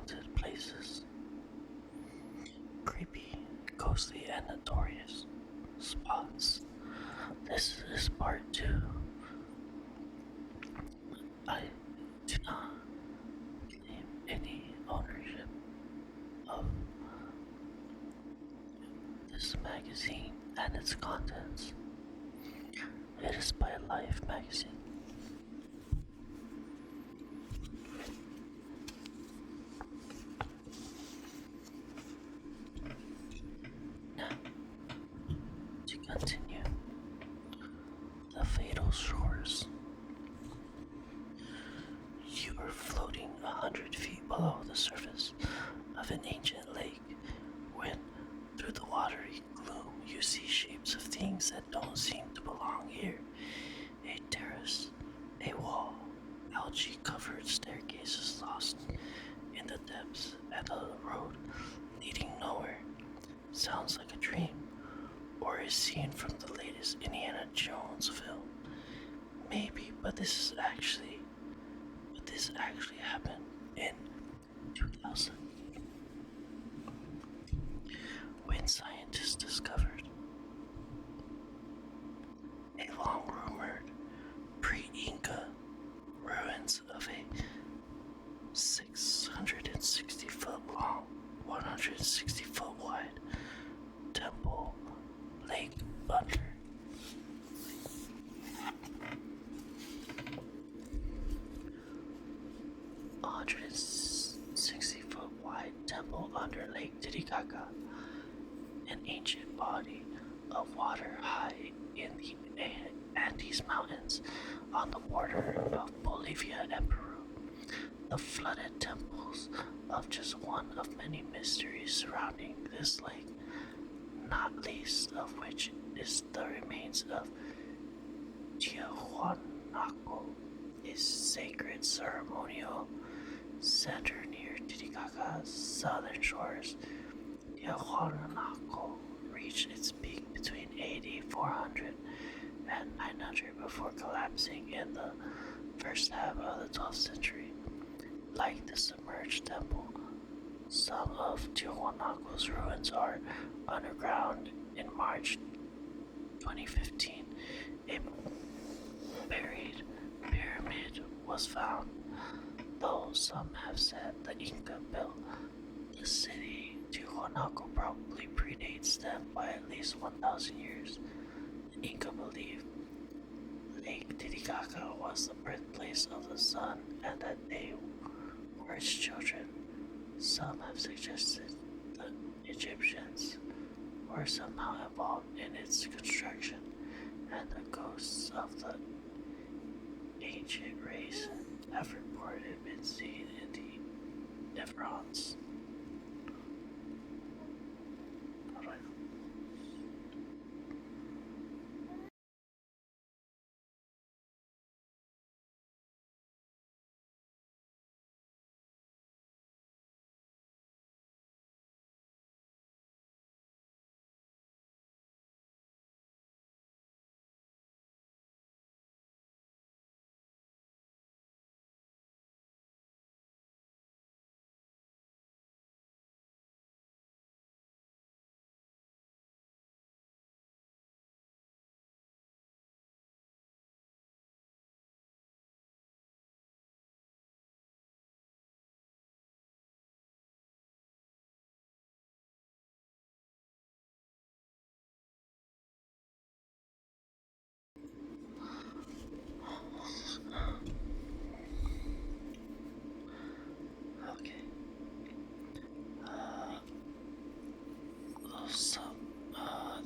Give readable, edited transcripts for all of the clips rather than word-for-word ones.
haunted places. Creepy, ghostly, and notorious spots. This is part 2. I do not claim any ownership of this magazine and its contents. It is by Life magazine. Now, to continue, the fatal shores. You are floating 100 feet below the surface of an ancient lake when, through the watery gloom, you see shapes of things that don't seem to belong here. A terrace, a wall, algae-covered staircases lost in the depths, and a road leading nowhere. Sounds like a dream, or a scene from the latest Indiana Jones film. Maybe, but this actually happened in 2000, when scientists discovered a long-rumored pre-Inca ruins of a 660-foot long, 160-foot wide temple lake under 160-foot wide temple under Lake Titicaca, an ancient body of water high in the Andes Mountains on the border of Bolivia and Peru. The flooded temples of just one of many mysteries surrounding this lake, not least of which is the remains of Tiahuanaco, a sacred ceremonial center near Titicaca's southern shores. Tiahuanaco reached its peak between AD 400 and 900 before collapsing in the first half of the 12th century. Like the submerged temple, some of Tiahuanaco's ruins are underground. In March 2015, a buried pyramid was found, though some have said the Inca built the city. Tiahuanaco probably predates them by at least 1,000 years. The Inca believed Lake Titicaca was the birthplace of the sun and that they were its children. Some have suggested the Egyptians were somehow involved in its construction, and the ghosts of the ancient race have reported been seen in the Everons. Okay.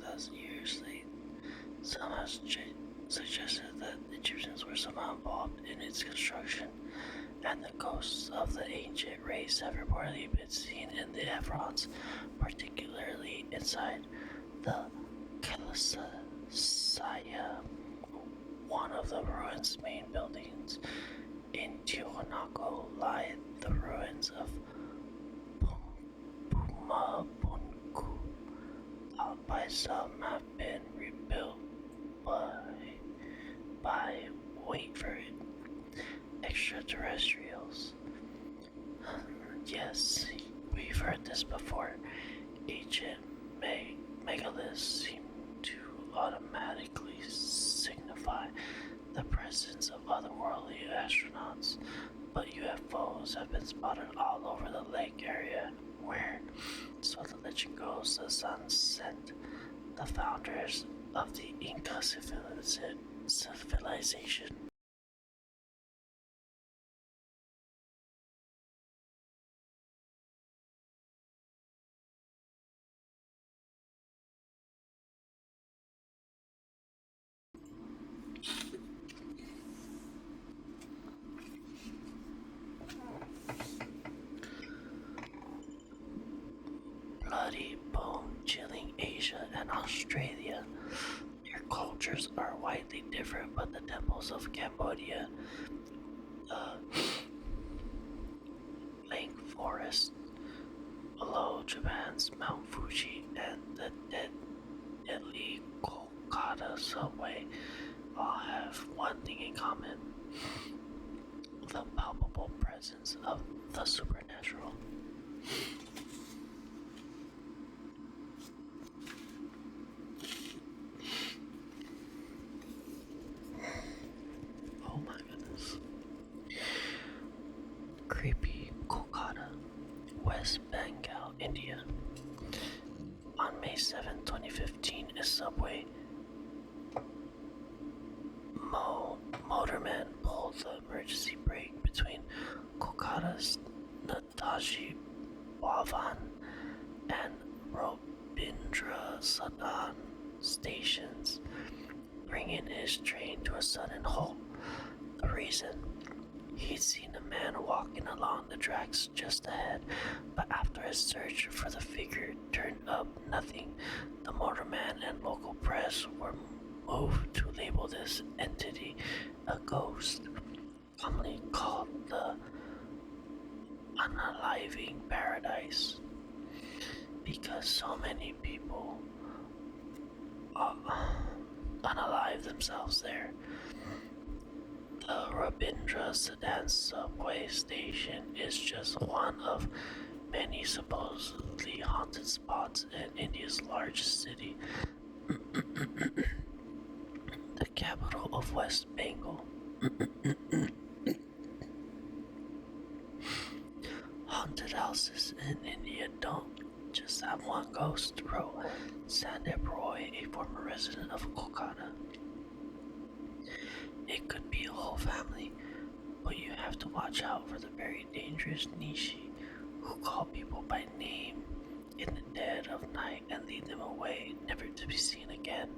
That's years late. Some have suggested that the Egyptians were somehow involved in its construction, and the ghosts of the ancient race have reportedly been seen in the Everons, particularly inside the Saya, one of the ruins' main buildings. In Tiahuanaco lie the ruins of Pumabunku. Thought by some have been rebuilt by wait for it, extraterrestrials. Yes, we've heard this before. Ancient megaliths seem to automatically signify the presence of otherworldly astronauts, but UFOs have been spotted all over the lake area where, so the legend goes, the sun sent the founders of the Inca civilization. Bloody, bone-chilling Asia and Australia. Their cultures are widely different, but the temples of Cambodia, the Lake Forest below Japan's Mount Fuji, and the deadly Kolkata subway all have one thing in common: the palpable presence of the supernatural. Oh my goodness. Creepy Kolkata, West Bengal, India. On May 7, 2015, a subway motorman pulled the emergency brake between Kolkata's Netaji Bhavan and Robindra Sadan stations, bringing his train to a sudden halt. The reason? He'd seen a man walking along the tracks just ahead, but after a search for the figure turned up nothing. The motorman and local press were moved to label this entity a ghost, commonly called the unaliving paradise, because so many people unalive themselves there. The Rabindra Sedan subway station is just one of many supposedly haunted spots in India's largest city, the capital of West Bengal. Haunted houses in India don't just have one ghost, wrote Sandip Roy, a former resident of Kolkata. It could be a whole family, but you have to watch out for the very dangerous Nishi, who call people by name in the dead of night and lead them away, never to be seen again.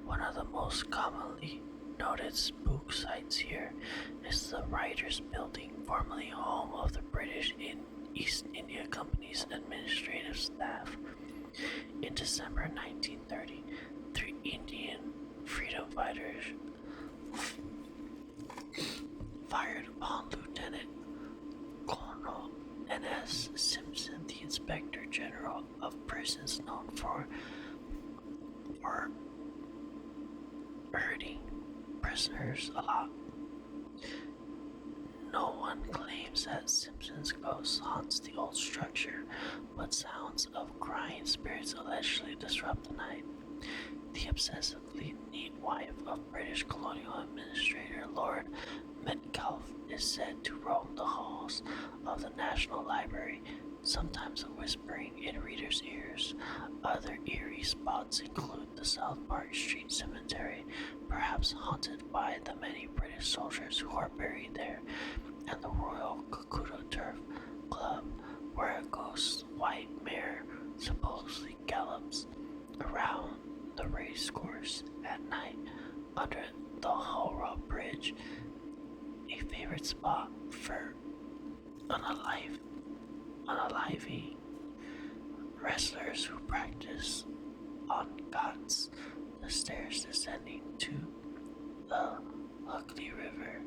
One of the most commonly noted spook sites here is the Writers' Building, formerly home of the British East India Company's administrative staff. In December 1930, 3 Indian freedom fighters fired upon Lieutenant Colonel N.S. Simpson, the Inspector General of Prisons, known for hurting prisoners a lot. No one claims that Simpson's ghost haunts the old structure, but sounds of crying spirits allegedly disrupt the night. The obsessively neat wife of British colonial administrator Lord Metcalfe is said to roam the halls of the National Library, sometimes whispering in readers' ears. Other eerie spots include the South Park Street Cemetery, perhaps haunted by the many British soldiers who are buried there, and the Royal Kakuta Turf Club, where a ghost white mare supposedly gallops around the racecourse at night under the Howrah Bridge, a favorite spot for unaliving wrestlers who practice on ghats, the stairs descending to the Hooghly River.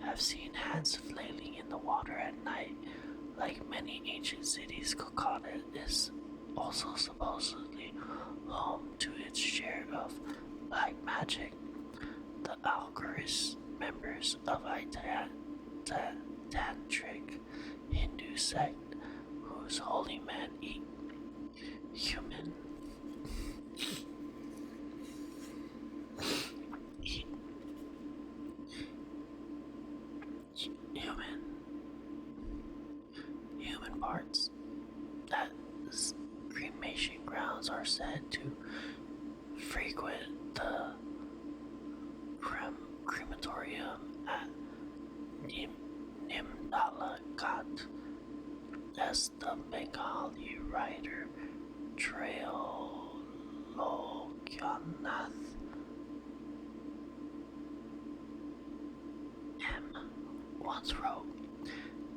Have seen hands flailing in the water at night. Like many ancient cities, Kolkata is also supposedly home to its share of black magic. The Alchemist, members of Tantric Hindu sect whose holy men eat human eat human human parts. That cremation grounds are said to frequent the crematorium at Nimdalagat, as the Bengali writer Trailokanath M. once wrote,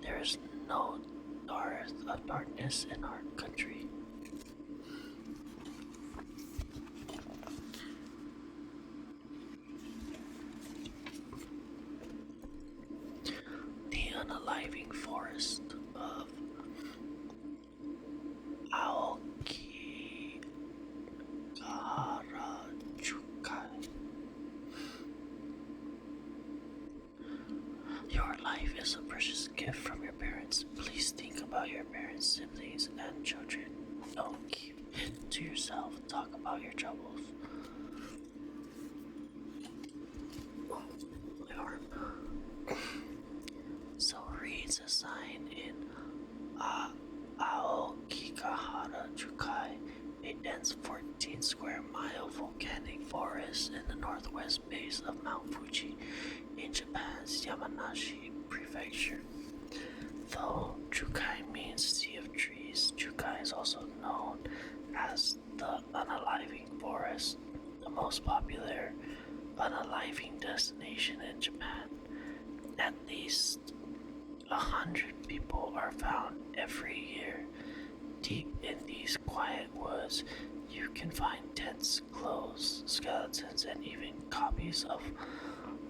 "There is no dearth of darkness in our country." The unaliving forest of Aokigarajukai. Your life is a precious gift from your parents. Please think about your parents, siblings, and children. Don't keep it to yourself. Talk about your troubles. My arm. So reads a sign in Aokigahara Jukai, a dense 14 square mile volcanic forest in the northwest base of Mount Fuji in Japan's Yamanashi prefecture. Though Jukai means sea of trees, Jukai is also known as the unaliving forest, the most popular unaliving destination in Japan. At least 100 people are found every year. Deep in these quiet woods, you can find tents, clothes, skeletons, and even copies of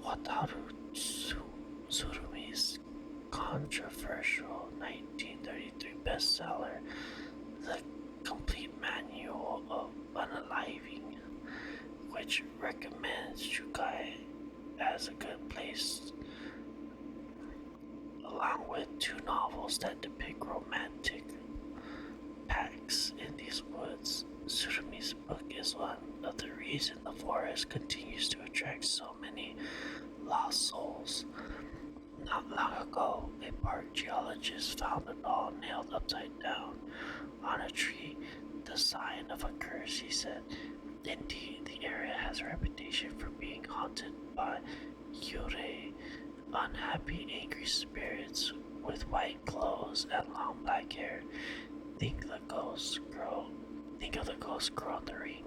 Wataru Tsurumi's controversial 1933 bestseller, The Complete Manual of Unaliving, which recommends Jukai as a good place, along with 2 novels that depict romantic pacts in these woods. Tsurumi's book is one of the reasons the forest continues to attract so many lost souls. Not long ago, a park geologist found a doll nailed upside down on a tree, the sign of a curse, he said. Indeed, the area has a reputation for being haunted by yurei, unhappy, angry spirits with white clothes and long black hair. Think of the ghost girl in the ring.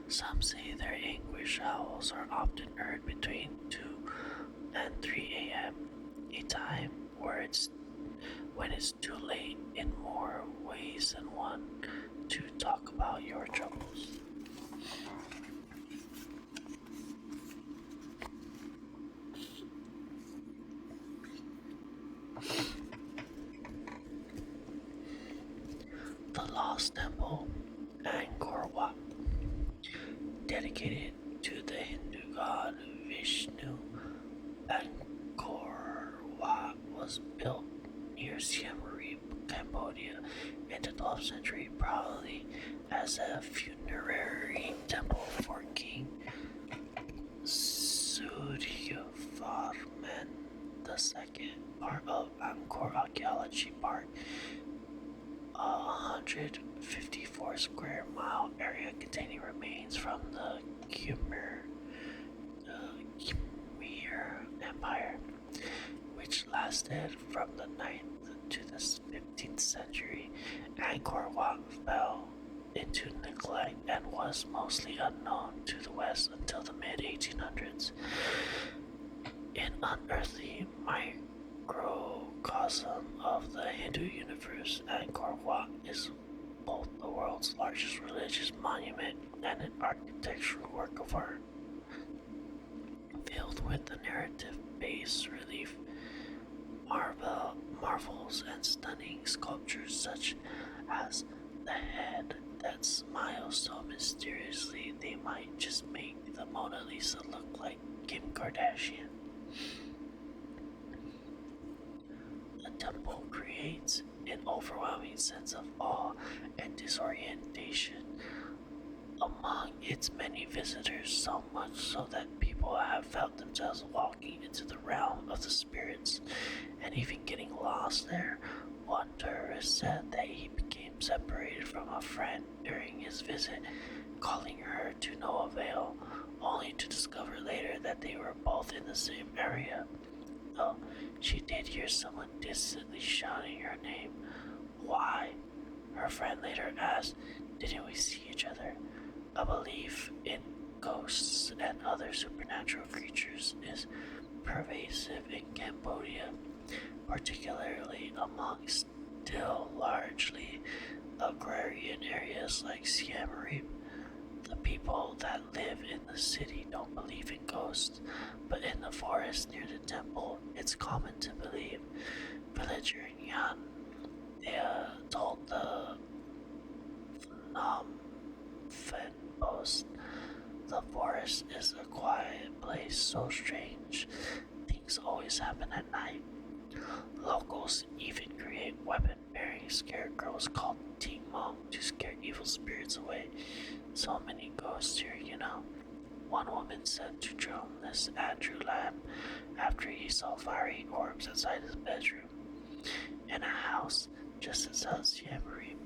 Some say their anguish howls are often heard between 2 and 3 a.m., a time when it's too late in more ways than one to talk about your troubles. The Lost Temple, Angkor Wat, dedicated to the Hindu god Vishnu. Angkor Wat was built near Siem Reap, Cambodia, in the 12th century, probably as a funerary temple for King Suryavarman II. Part of Angkor Archaeology Park, a 154 square mile area containing remains from the Khmer Empire, which lasted from the 9th to the 15th century. Angkor Wat fell into neglect and was mostly unknown to the West until the mid-1800s. An unearthly microcosm of the Hindu universe, Angkor Wat is both the world's largest religious monument and an architectural work of art, filled with the narrative bas-relief marvels and stunning sculptures such as the head that smiles so mysteriously they might just make the Mona Lisa look like Kim Kardashian. temple creates an overwhelming sense of awe and disorientation among its many visitors, so much so that people have felt themselves walking into the realm of the spirits and even getting lost there. One tourist said that he became separated from a friend during his visit, calling her to no avail, only to discover later that they were both in the same area. Though she did hear someone distantly shouting her name. Why? Her friend later asked, didn't we see each other? A belief in ghosts and other supernatural creatures is pervasive in Cambodia, particularly among still largely agrarian areas like Siem Reap. The people that live in the city don't believe in ghosts, but in the forest near the temple, it's common to believe. Villager Nyan told the Phnom Penh Post, the forest is a quiet place, so strange. Things always happen at night. Locals even create weapon-bearing scarecrows called Ting Mong to scare evil spirits away. So many ghosts here, you know. One woman said to journalist Andrew Lamb after he saw fiery orbs outside his bedroom. In a house just outside Siem Reap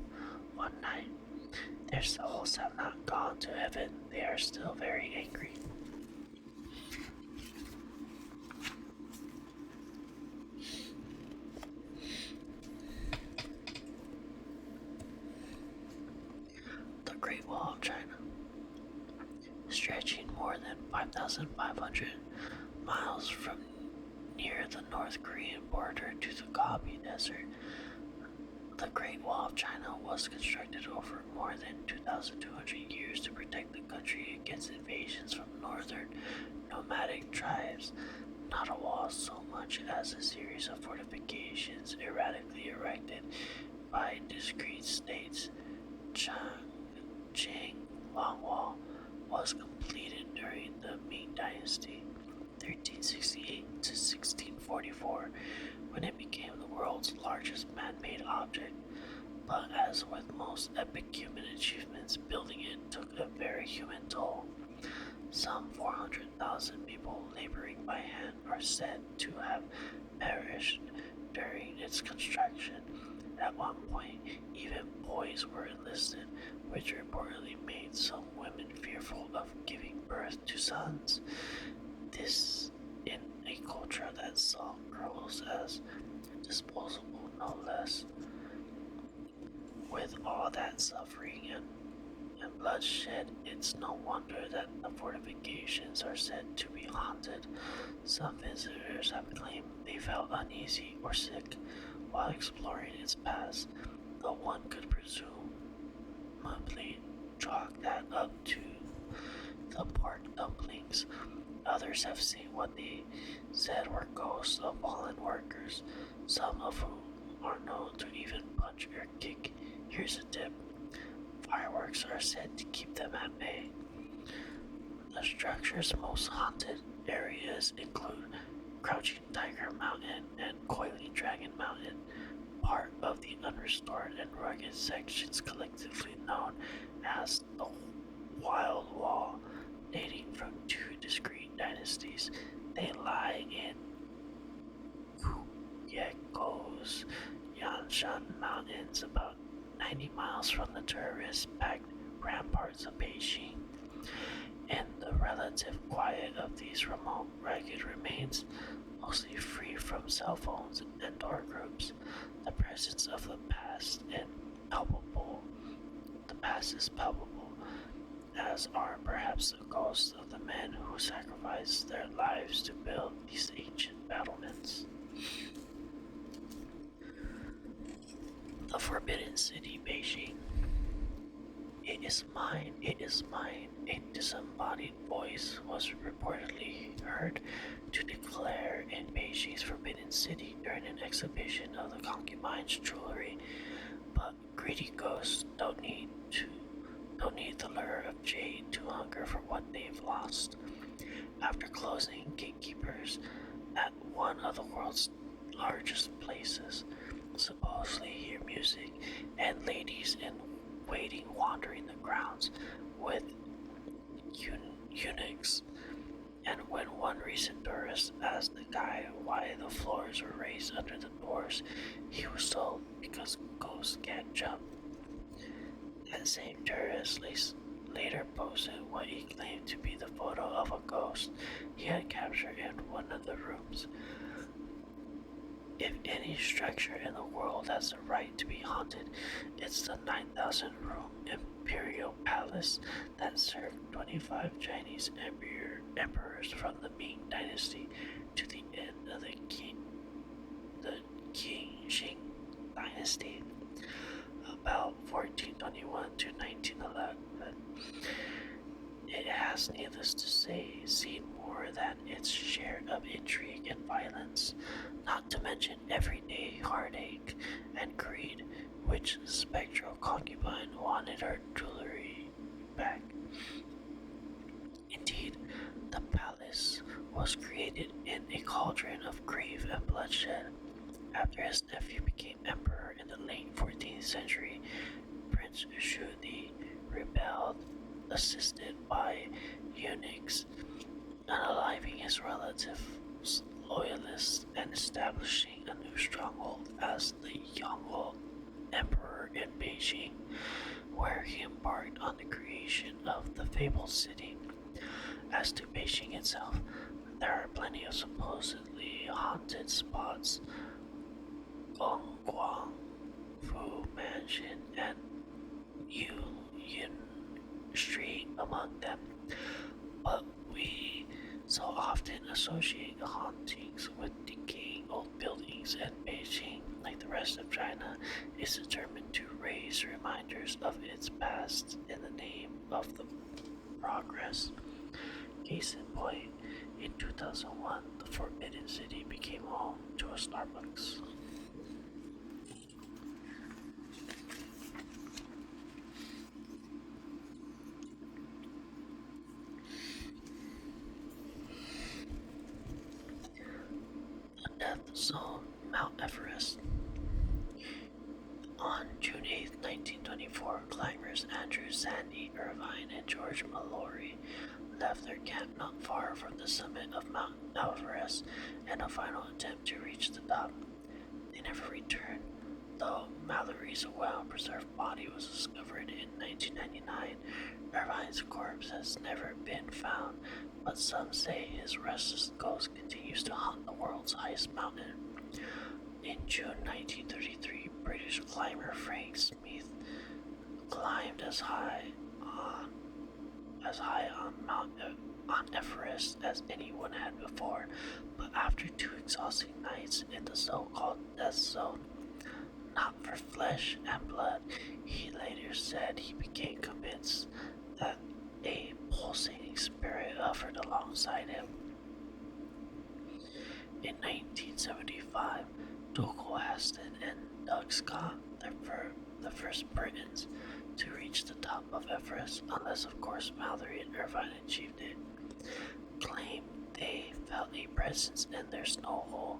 one night, their souls have not gone to heaven. They are still very angry. The Great Wall of China, stretching more than 5,500 miles from near the North Korean border to the Gobi Desert. The Great Wall of China was constructed over more than 2,200 years to protect the country against invasions from northern nomadic tribes. Not a wall so much as a series of fortifications erratically erected by discrete states. Changcheng Long Wall was completed during the Ming Dynasty, 1368 to 1644, when it became the world's largest man-made object. But as with most epic human achievements, building it took a very human toll. Some 400,000 people laboring by hand are said to have perished during its construction. At one point, even boys were enlisted, which reportedly made some women fearful of giving birth to sons. This in a culture that saw girls as disposable, no less. With all that suffering and bloodshed, it's no wonder that the fortifications are said to be haunted. Some visitors have claimed they felt uneasy or sick while exploring its past, though one could presumably chalk that up to the pork dumplings. Others have seen what they said were ghosts of fallen workers, some of whom are known to even punch or kick. Here's a tip. Fireworks are said to keep them at bay. The structure's most haunted areas include Crouching Tiger Mountain and Coiling Dragon Mountain, part of the unrestored and rugged sections collectively known as the Wild Wall, dating from two discrete dynasties. They lie in Kuyeko's Yanshan Mountains, about 90 miles from the tourist-packed ramparts of Beijing. In the relative quiet of these remote, rugged remains, mostly free from cell phones and door groups, the presence of the past is palpable, as are perhaps the ghosts of the men who sacrificed their lives to build these ancient battlements. The Forbidden City, Beijing. It is mine, a disembodied voice was reportedly heard to declare in Beijing's Forbidden City during an exhibition of the concubine's jewelry. But greedy ghosts don't need the lure of jade to hunger for what they've lost. After closing gatekeepers at one of the world's largest places, wandering the grounds with eunuchs. And when one recent tourist asked the guy why the floors were raised under the doors, he was told because ghosts can't jump. That same tourist later posted what he claimed to be the photo of a ghost he had captured in one of the rooms. If any structure in the world has the right to be haunted, it's the 9,000 room imperial palace that served 25 Chinese emperors from the Ming Dynasty to the end of the Qing Dynasty, about 1421 to 1911. It has, needless to say, seen more than its share of intrigue and violence, not to mention everyday heartache and greed, which spectral concubine wanted her jewelry back. Indeed, the palace was created in a cauldron of grief and bloodshed. After his nephew became emperor in the late 14th century, Prince Shudi rebelled, assisted by eunuchs, unaliving his relatives' loyalists and establishing a new stronghold as the Yongle Emperor in Beijing, where he embarked on the creation of the fabled city. As to Beijing itself, there are plenty of supposedly haunted spots. Gongguang Fu Mansion and Yun Street among them, but we so often associate hauntings with decaying old buildings, and Beijing, like the rest of China, is determined to raise reminders of its past in the name of the progress. Case in point, in 2001, the Forbidden City became home to a Starbucks. Death Zone, Mount Everest. On June 8, 1924, climbers Andrew Sandy Irvine and George Mallory left their camp not far from the summit of Mount Everest in a final attempt to reach the top. They never returned, though Mallory's well-preserved body was discovered in 1999. Irvine's corpse has never been found, but some say his restless ghost continues to haunt the world's highest mountain. In June 1933, British climber Frank Smith climbed as high on Everest as anyone had before, but after 2 exhausting nights in the so-called Death Zone, not for flesh and blood, he later said he became convinced that a pulsating spirit hovered alongside him. In 1975, Dougal Aston and Doug Scott, the first Britons to reach the top of Everest, unless of course Mallory and Irvine achieved it, claimed they felt a presence in their snow hole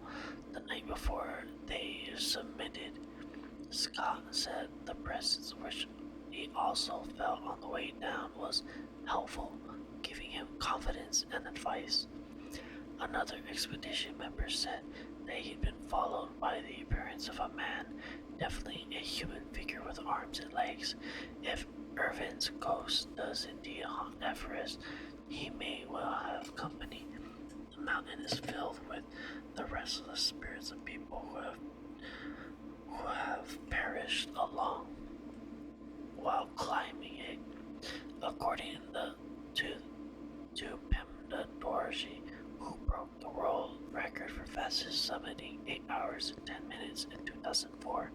the night before they submitted. Scott said the presence, which he also felt on the way down, was helpful, giving him confidence and advice. Another expedition member said that he'd been followed by the appearance of a man, definitely a human figure with arms and legs. If Irvine's ghost does indeed haunt Everest, he may well have company. The mountain is filled with the restless spirits of people who have perished along while climbing it. According to Pemda Dorji, who broke the world record for fastest summiting 8 hours and 10 minutes in 2004,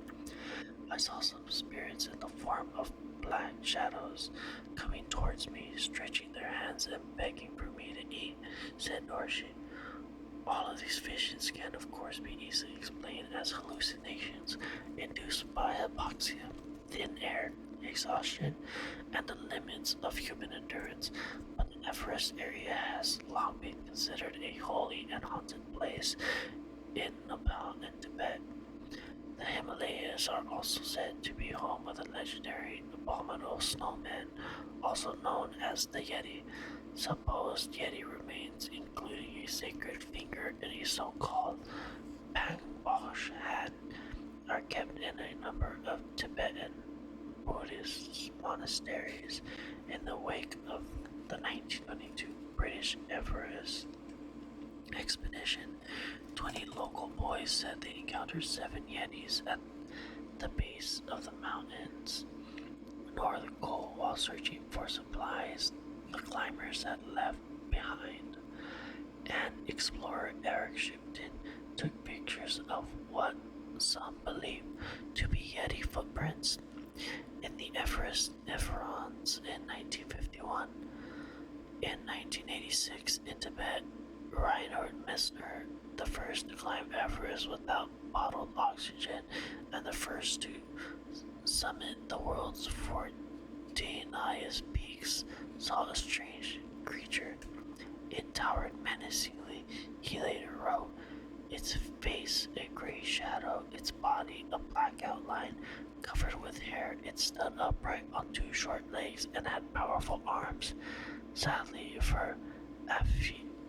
I saw some spirits in the form of black shadows coming towards me, stretching their hands and begging for me to eat, said Dorji. All of these visions can of course be easily explained as hallucinations induced by hypoxia, thin air, exhaustion, and the limits of human endurance, but the Everest area has long been considered a holy and haunted place in Nepal and Tibet. The Himalayas areas are also said to be home of the legendary abominable snowman, also known as the Yeti. Supposed Yeti remains, including a sacred finger and a so-called Pangbosh hat, are kept in a number of Tibetan Buddhist monasteries in the wake of the 1922 British Everest expedition. 20 local boys said they encountered 7 Yetis at the base of the mountains Northern Pole while searching for supplies the climbers had left behind. And explorer Eric Shipton took pictures of what some believe to be Yeti footprints in the Everest Neverons in 1951. In 1986, in Tibet, Reinhard Messner, the first to climb Everest without bottled oxygen and the first to summit the world's 14 highest peaks, saw a strange creature. It towered menacingly. He later wrote, its face a gray shadow, its body a black outline. Covered with hair, it stood upright on 2 short legs and had powerful arms. Sadly for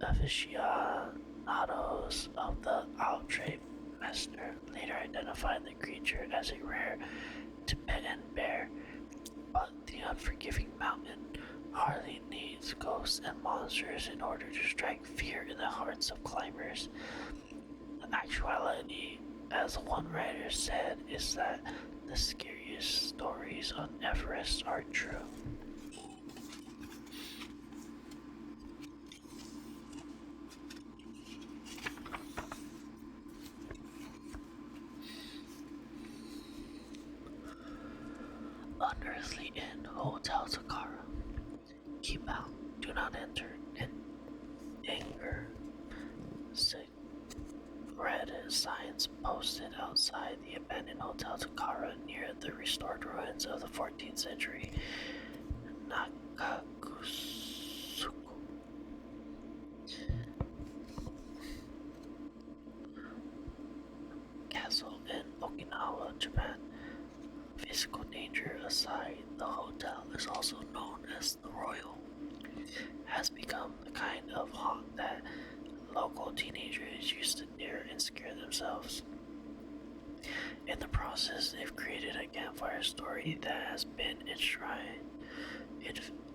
aficionados of the outre, Messner later identified the creature as a rare Tibetan bear, but the unforgiving mountain hardly needs ghosts and monsters in order to strike fear in the hearts of climbers. The actuality, as one writer said, is that the scariest stories on Everest are true. Unearthly Inn, Hotel Takara. Keep out, do not enter, and anger. Red signs posted outside the abandoned Hotel Takara near the restored ruins of the 14th century Nakakusuku Castle in Okinawa, Japan. Physical danger aside, the hotel is also known as the Royal. Has become the kind of haunt that local teenagers used to dare and scare themselves. In the process, they've created a campfire story that has been enshrined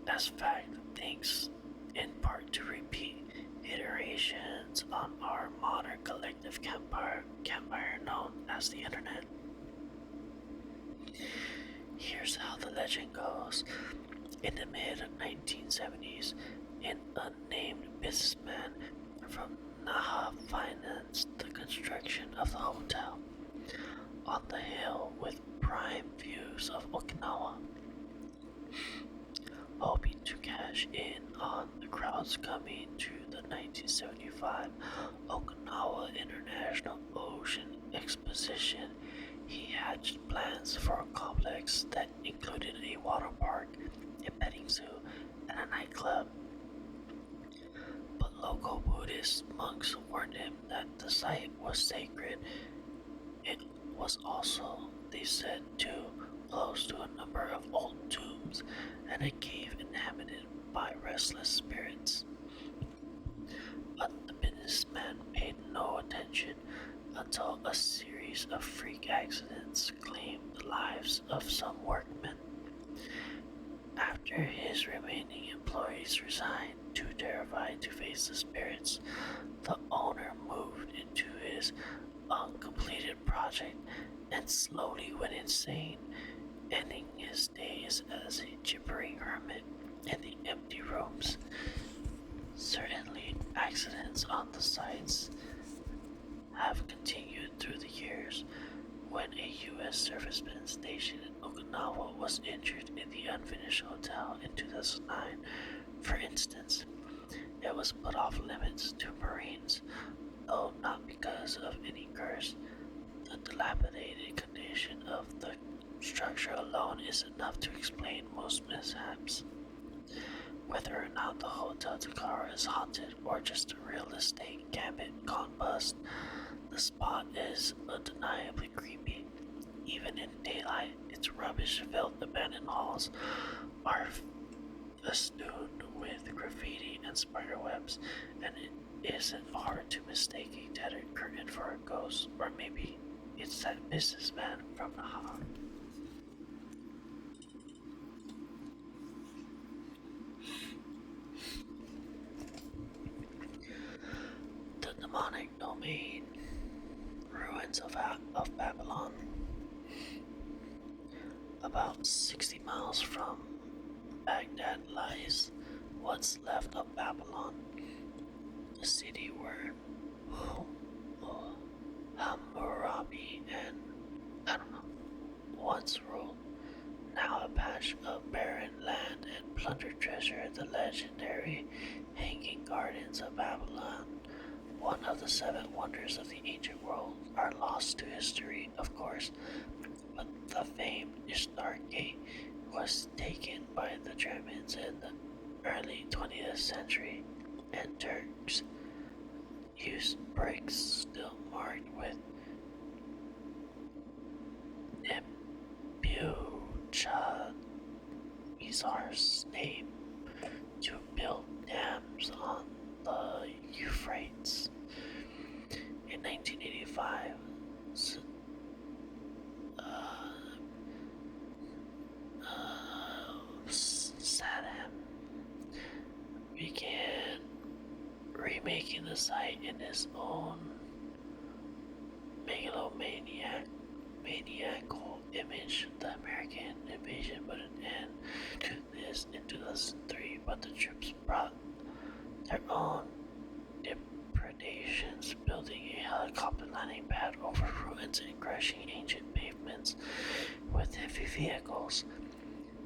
as fact, thanks in part to repeat iterations on our modern collective campfire known as the internet. Here's how the legend goes. In the mid-1970s, an unnamed businessman from Naha financed the construction of the hotel on the hill with prime views of Okinawa, hoping to cash in on the crowds coming to the 1975 Okinawa International Ocean Exposition. He hatched plans for a complex that included a water park, a petting zoo, and a nightclub. But local Buddhist monks warned him that the site was sacred. It was also, they said, too close to a number of old tombs and a cave inhabited by restless spirits. But the businessman paid no attention until a series of freak accidents claimed the lives of some workmen. After his remaining employees resigned, too terrified to face the spirits, the owner moved into his uncompleted project and slowly went insane, ending his days as a gibbering hermit in the empty rooms. Certainly, accidents on the sites have continued through the years. When a U.S. serviceman stationed in Okinawa was injured in the unfinished hotel in 2009, for instance, it was put off limits to Marines, though not because of any curse. The dilapidated condition of the structure alone is enough to explain most mishaps. Whether or not the Hotel Takara is haunted or just a real estate gambit gone bust, the spot is undeniably creepy, even Its rubbish-filled abandoned halls are festooned with graffiti and spiderwebs, and it isn't hard to mistake a tattered curtain for a ghost, or maybe it's that businessman from the hub. The demonic domain, ruins of Babylon. About 60 miles from Baghdad lies what's left of Babylon, the city where Hammurabi and I don't know once ruled. Now a patch of barren land and plundered treasure, the legendary Hanging Gardens of Babylon, one of the seven wonders of the ancient world, are lost to history, of course, but the famed Ishtar Gate was taken by the Germans in the early 20th century, and Turks used bricks still marked with Nebuchadnezzar's name to build dams on the Euphrates. In 1985, Saddam began remaking the site in his own maniacal image. The American invasion put an end to this in 2003, but the troops brought their own depredations, building a helicopter landing pad over ruins and crushing ancient pavements with heavy vehicles.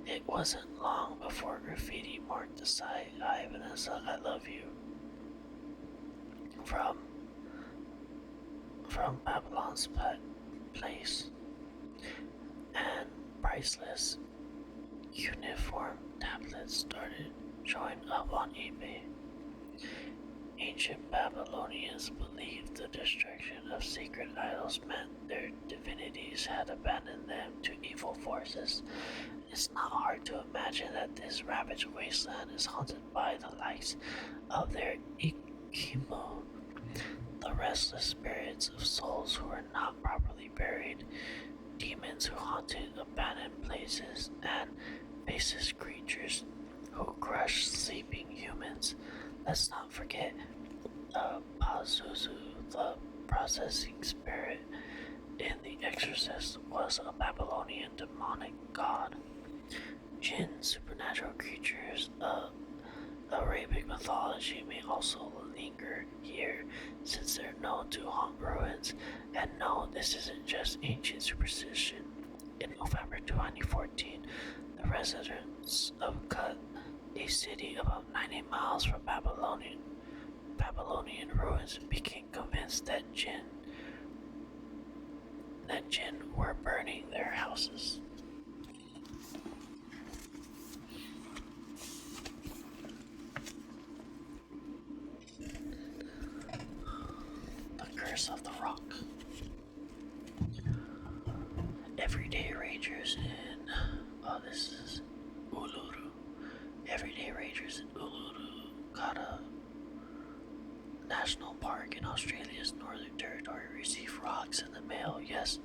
It wasn't long before graffiti marked the site. "Hi Vanessa, I love you." From Babylon's place, and priceless uniform tablets started showing up on eBay. Ancient Babylonians believed the destruction of sacred idols meant their divinities had abandoned them to evil forces. It's not hard to imagine that this ravaged wasteland is haunted by the likes of their Ikimu, the restless spirits of souls who are not properly buried, demons who haunted abandoned places, and faceless creatures who crush sleeping humans. Let's not forget Pazuzu, the processing spirit in The Exorcist, was a Babylonian demonic god. Jinn, supernatural creatures of Arabic mythology, may also linger here since they're known to haunt ruins. And no, this isn't just ancient superstition. In November 2014, the residents of Kut, a city about 90 miles from Babylonian ruins, became convinced that jinn were burning their houses. The Curse of the Rock. Everyday rangers in this is Uluru. Everyday rangers in Uluru Kata National Park in Australia's Northern Territory receive rocks in the mail. Yes,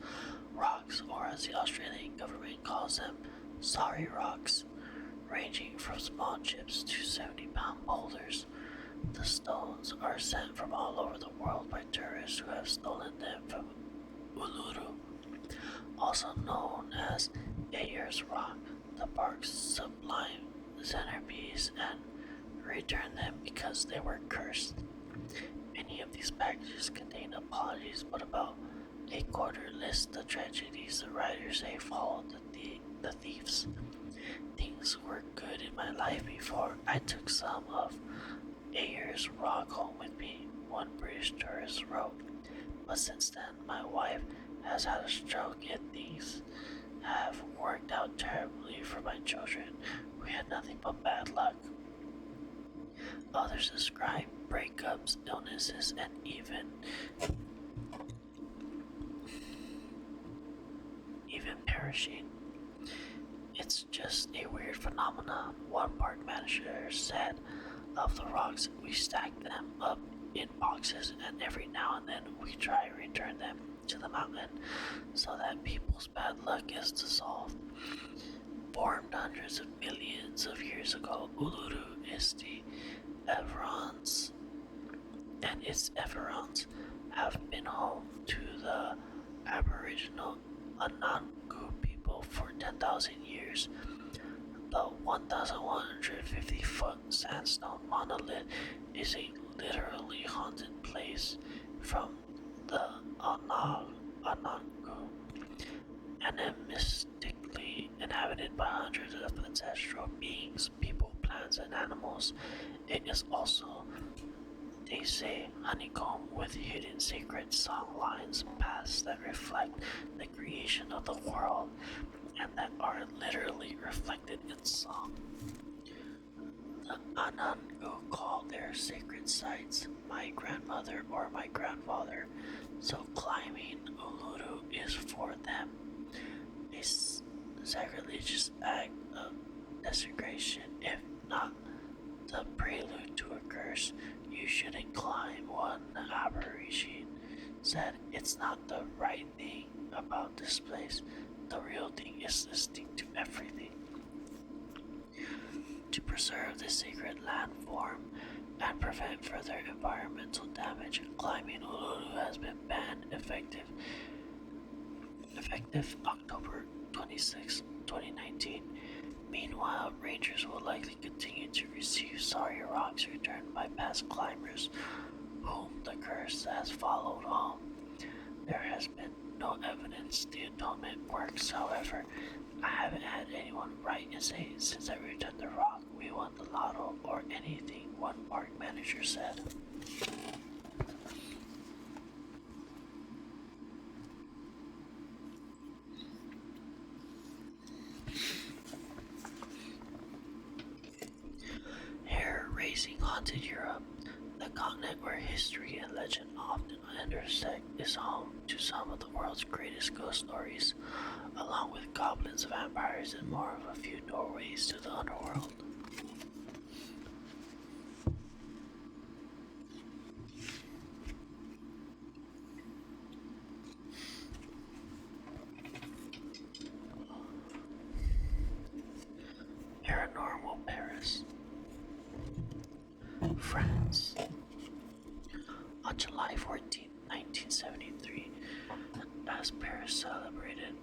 rocks, or as the Australian government calls them, sorry rocks, ranging from small chips to 70-pound boulders. The stones are sent from all over the world by tourists who have stolen them from Uluru, also known as Ayers Rock, the park's sublime centerpiece, and return them because they were cursed. Many of these packages contain apologies, but about a quarter list the tragedies the writers say followed the thieves. Things were good in my life before I took some of Ayers Rock home with me, one British tourist wrote. But since then, my wife has had a stroke and things have worked out terribly for my children. We had nothing but bad luck. Others describe breakups, illnesses, and even perishing. It's just a weird phenomenon, one park manager said of the rocks. We stack them up in boxes, and every now and then we try to return them to the mountain so that people's bad luck is dissolved. Formed hundreds of millions of years ago, Uluru is the Everons, and its Everons have been home to the Aboriginal Anangu people for 10,000 years. The 1,150-foot sandstone monolith is a literally haunted place from the Anangu, animistically inhabited by hundreds of ancestral beings, people, plants, and animals. It is also, they say, honeycomb with hidden sacred song lines, paths that reflect the creation of the world and that are literally reflected in song. The Anangu call their sacred sites my grandmother or my grandfather, so climbing Uluru is for them a sacrilegious act of desecration, if not the prelude to a curse. You shouldn't climb, one Aborigine said. It's not the right thing about this place. The real thing is listening to everything. To preserve the sacred landform and prevent further environmental damage, climbing Uluru has been banned effective October 26, 2019. Meanwhile, rangers will likely continue to receive sorry rocks returned by past climbers whom the curse has followed home. There has been no evidence the atonement works, however. I haven't had anyone write and say, since I returned the rock, we won the lotto or anything, one park manager said. Hair-raising haunted Europe. The continent where history and legend often intersect is home to some of the world's greatest ghost stories, along with goblins, vampires, and more of a few doorways to the underworld. Paranormal Paris, France. On July 14, 1973, as Paris celebrated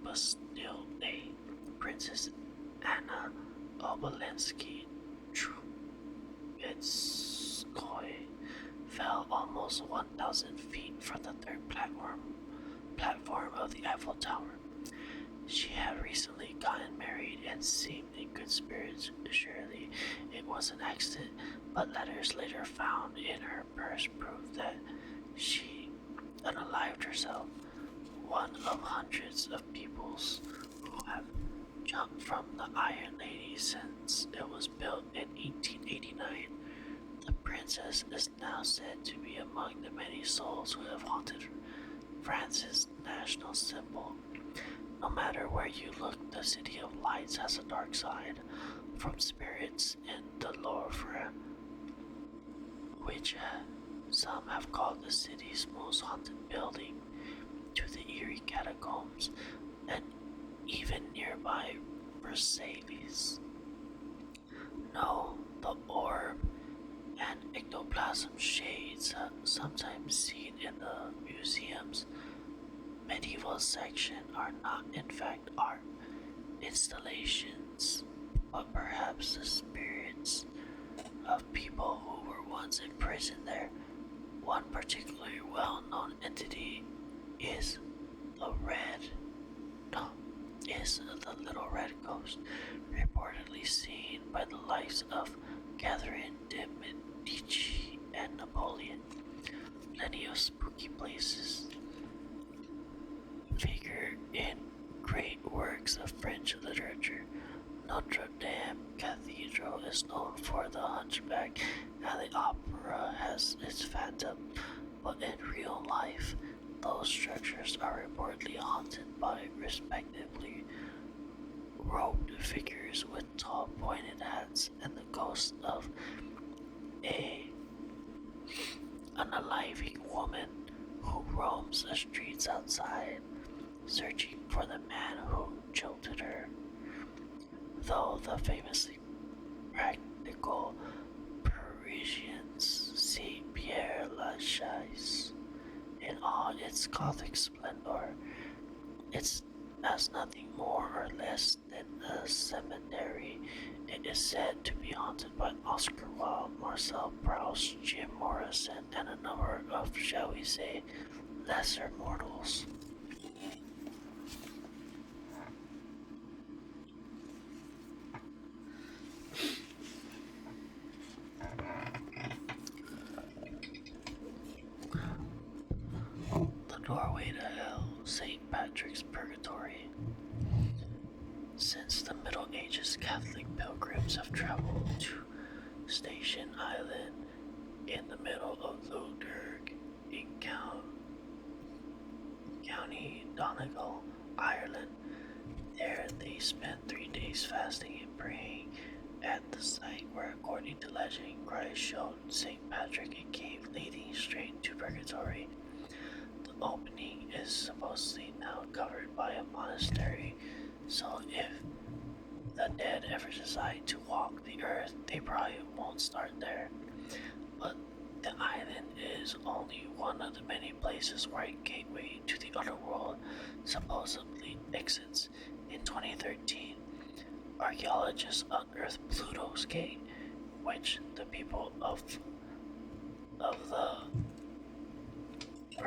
Bastille Day, Princess Anna Obolensky Trubetskoy fell almost 1,000 feet from the third platform of the Eiffel Tower. She had recently gotten married and seemed in good spirits. Surely it was an accident, but letters later found in her purse proved that she unalived herself. One of hundreds of peoples who have jumped from the Iron Lady since it was built in 1889. The princess is now said to be among the many souls who have haunted France's national symbol. No matter where you look, the City of Lights has a dark side, from spirits in the Louvre, which some have called the city's most haunted building, to the eerie catacombs, and even nearby Versailles. No, the orb and ectoplasm shades sometimes seen in the museum's medieval section are not in fact art installations, but perhaps the spirits of people who were once imprisoned there. One particularly well-known entity is the Little Red Ghost, reportedly seen by the likes of Catherine de Medici and Napoleon. Plenty of spooky places figure in great works of French literature. Notre Dame Cathedral is known for the Hunchback, and the opera has its phantom, but in real life, those structures are reportedly haunted by respectively robed figures with tall pointed hats and the ghost of a unaliving woman who roams the streets outside, searching for the man who jilted her. Though the famously practical Parisians see Pierre Lachaise in all its Gothic splendor, it's as nothing more or less than a cemetery. It is said to be haunted by Oscar Wilde, Marcel Proust, Jim Morrison, and a number of, shall we say, lesser mortals. The doorway to hell, St. Patrick's Purgatory. Since the Middle Ages, Catholic pilgrims have traveled to Station Island in the middle of Loughderg in County Donegal, Ireland. There they spent 3 days fasting and praying at the site where, according to legend, Christ showed St. Patrick a cave leading straight to Purgatory. The opening is supposedly now covered by a monastery, so if the dead ever decide to walk the earth, they probably won't start there. But the island is only one of the many places where a gateway to the underworld supposedly exits. In 2013, archaeologists unearthed Pluto's Gate, which the people of the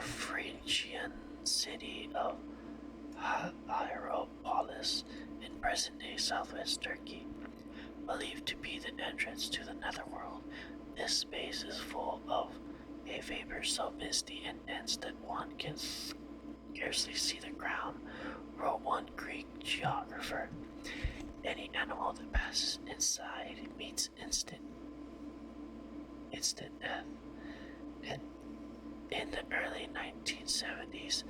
Phrygian city of Hierapolis in present-day southwest Turkey, believed to be the entrance to the netherworld. This space is full of a vapor so misty and dense that one can scarcely see the ground, wrote one Greek geographer. Any animal that passes inside meets instant death. And in the early 1970s,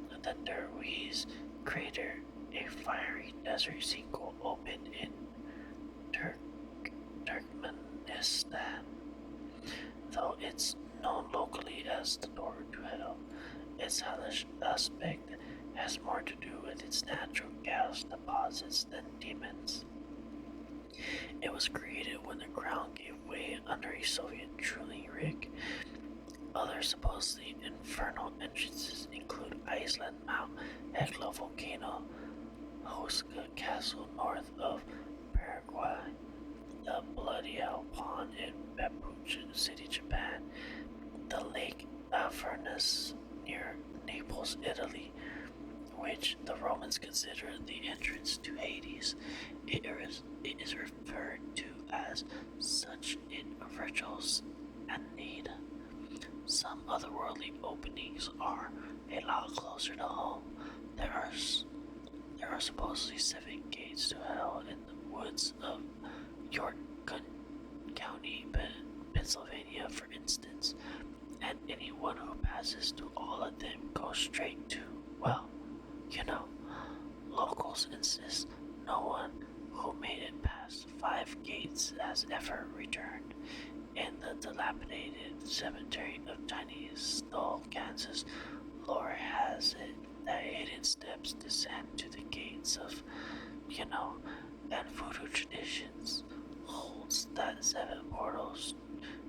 the Notorious crater, a fiery desert sinkhole, opened in Turkmenistan. Though it's known locally as the door to hell, its hellish aspect has more to do with its natural gas deposits than demons. It was created when the ground gave way under a Soviet drilling rig. Other supposedly infernal entrances include Iceland, Mount Hekla volcano, Hoska Castle north of Paraguay, the Bloody Hell Pond in Beppu City, Japan, the Lake Avernus near Naples, Italy, which the Romans considered the entrance to Hades. It is referred to as such in Virgil's Aeneid. Some otherworldly openings are a lot closer to home. There are supposedly 7 gates to hell in the woods of York County, Pennsylvania, for instance, and anyone who passes through all of them goes straight to, well, you know. Locals insist no one who made it past 5 gates has ever returned. In the dilapidated cemetery of Chinese Skull, Kansas, lore has it that hidden steps descend to the gates of, and voodoo traditions holds that 7 portals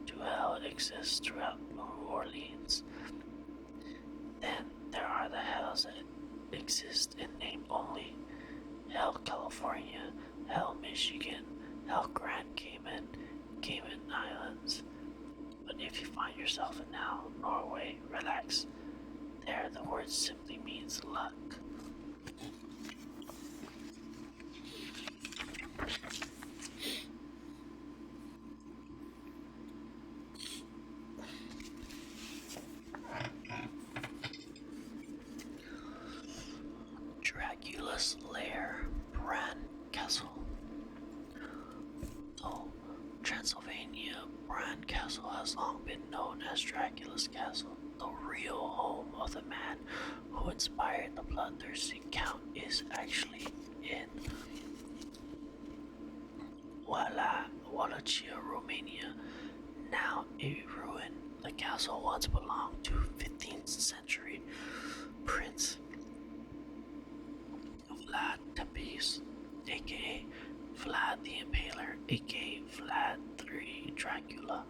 to hell exist throughout New Orleans. Then there are the hells that exist in name only: Hell California, Hell Michigan, Hell Grand Cayman, Cayman Islands. But if you find yourself in Hell, Norway, relax. There the word simply means luck. Dracula's Lair, Bran Castle. Though Transylvania, Bran Castle has long been known as Dracula's Castle, the real home of the man who inspired the bloodthirsty count is actually in Wallachia, Romania, now a ruin. The castle once belonged to 15th century Prince Vlad Tepes, aka Vlad the Impaler, aka Vlad III Dracula,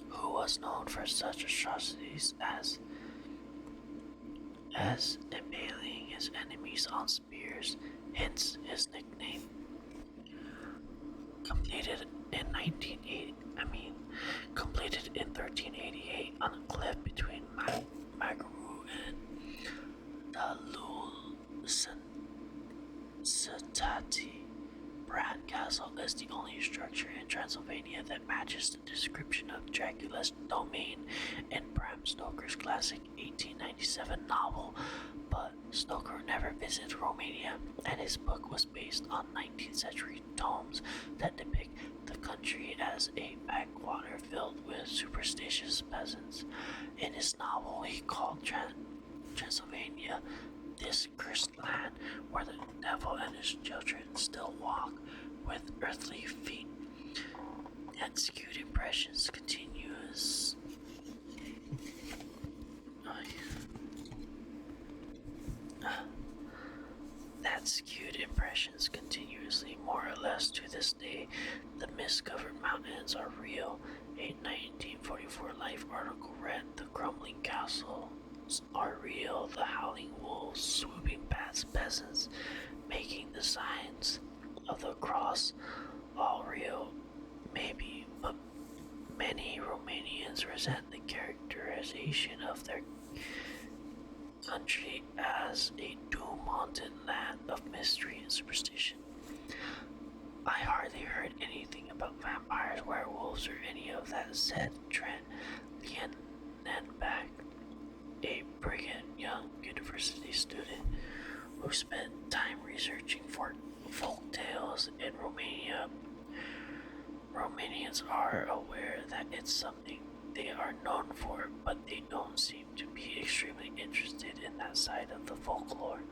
who was known for such atrocities as impaling his enemies on spears, hence his nickname. Completed in 1388 on a cliff between Magaru and Dalul-Satati. Bran Castle is the only structure in Transylvania that matches the description of Dracula's domain in Bram Stoker's classic 1897 novel, but Stoker never visited Romania, and his book was based on 19th century tomes that depict the country as a backwater filled with superstitious peasants. In his novel, he called Transylvania this cursed land where the devil and his children still walk with earthly feet. That skewed impressions continues. That skewed impressions continuously, more or less to this day. The mist-covered mountains are real. A 1944 Life article read, "The crumbling castles are real. The howling wolves swooping past peasants, making the signs of the cross, all real, maybe, but many Romanians resent the characterization of their country as a doom-haunted land of mystery and superstition." I hardly heard anything about vampires, werewolves, or any of that, said Trent Lienenbach, a brilliant young university student who spent time researching folk tales in Romania. Romanians are aware that it's something they are known for, but they don't seem to be extremely interested in that side of the folklore.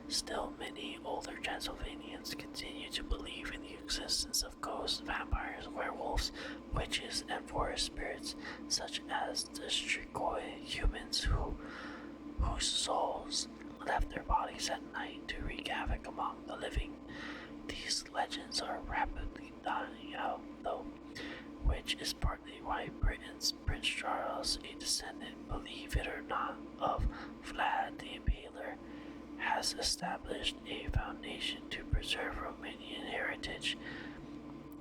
Still, many older Transylvanians continue to believe in the existence of ghosts, vampires, werewolves, witches, and forest spirits, such as the Strigoi humans whose souls left their bodies at night to wreak havoc among the living. These legends are rapidly dying out, though, which is partly why Britain's Prince Charles, a descendant, believe it or not, of Vlad the Impaler, has established a foundation to preserve Romanian heritage.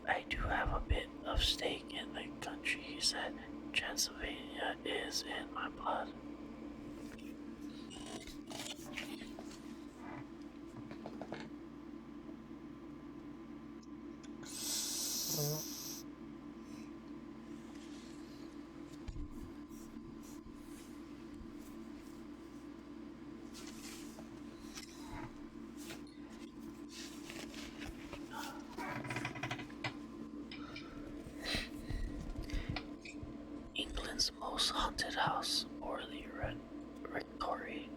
"I do have a bit of stake in the country," he said. "Transylvania is in my blood." England's most haunted house, or the Rectory.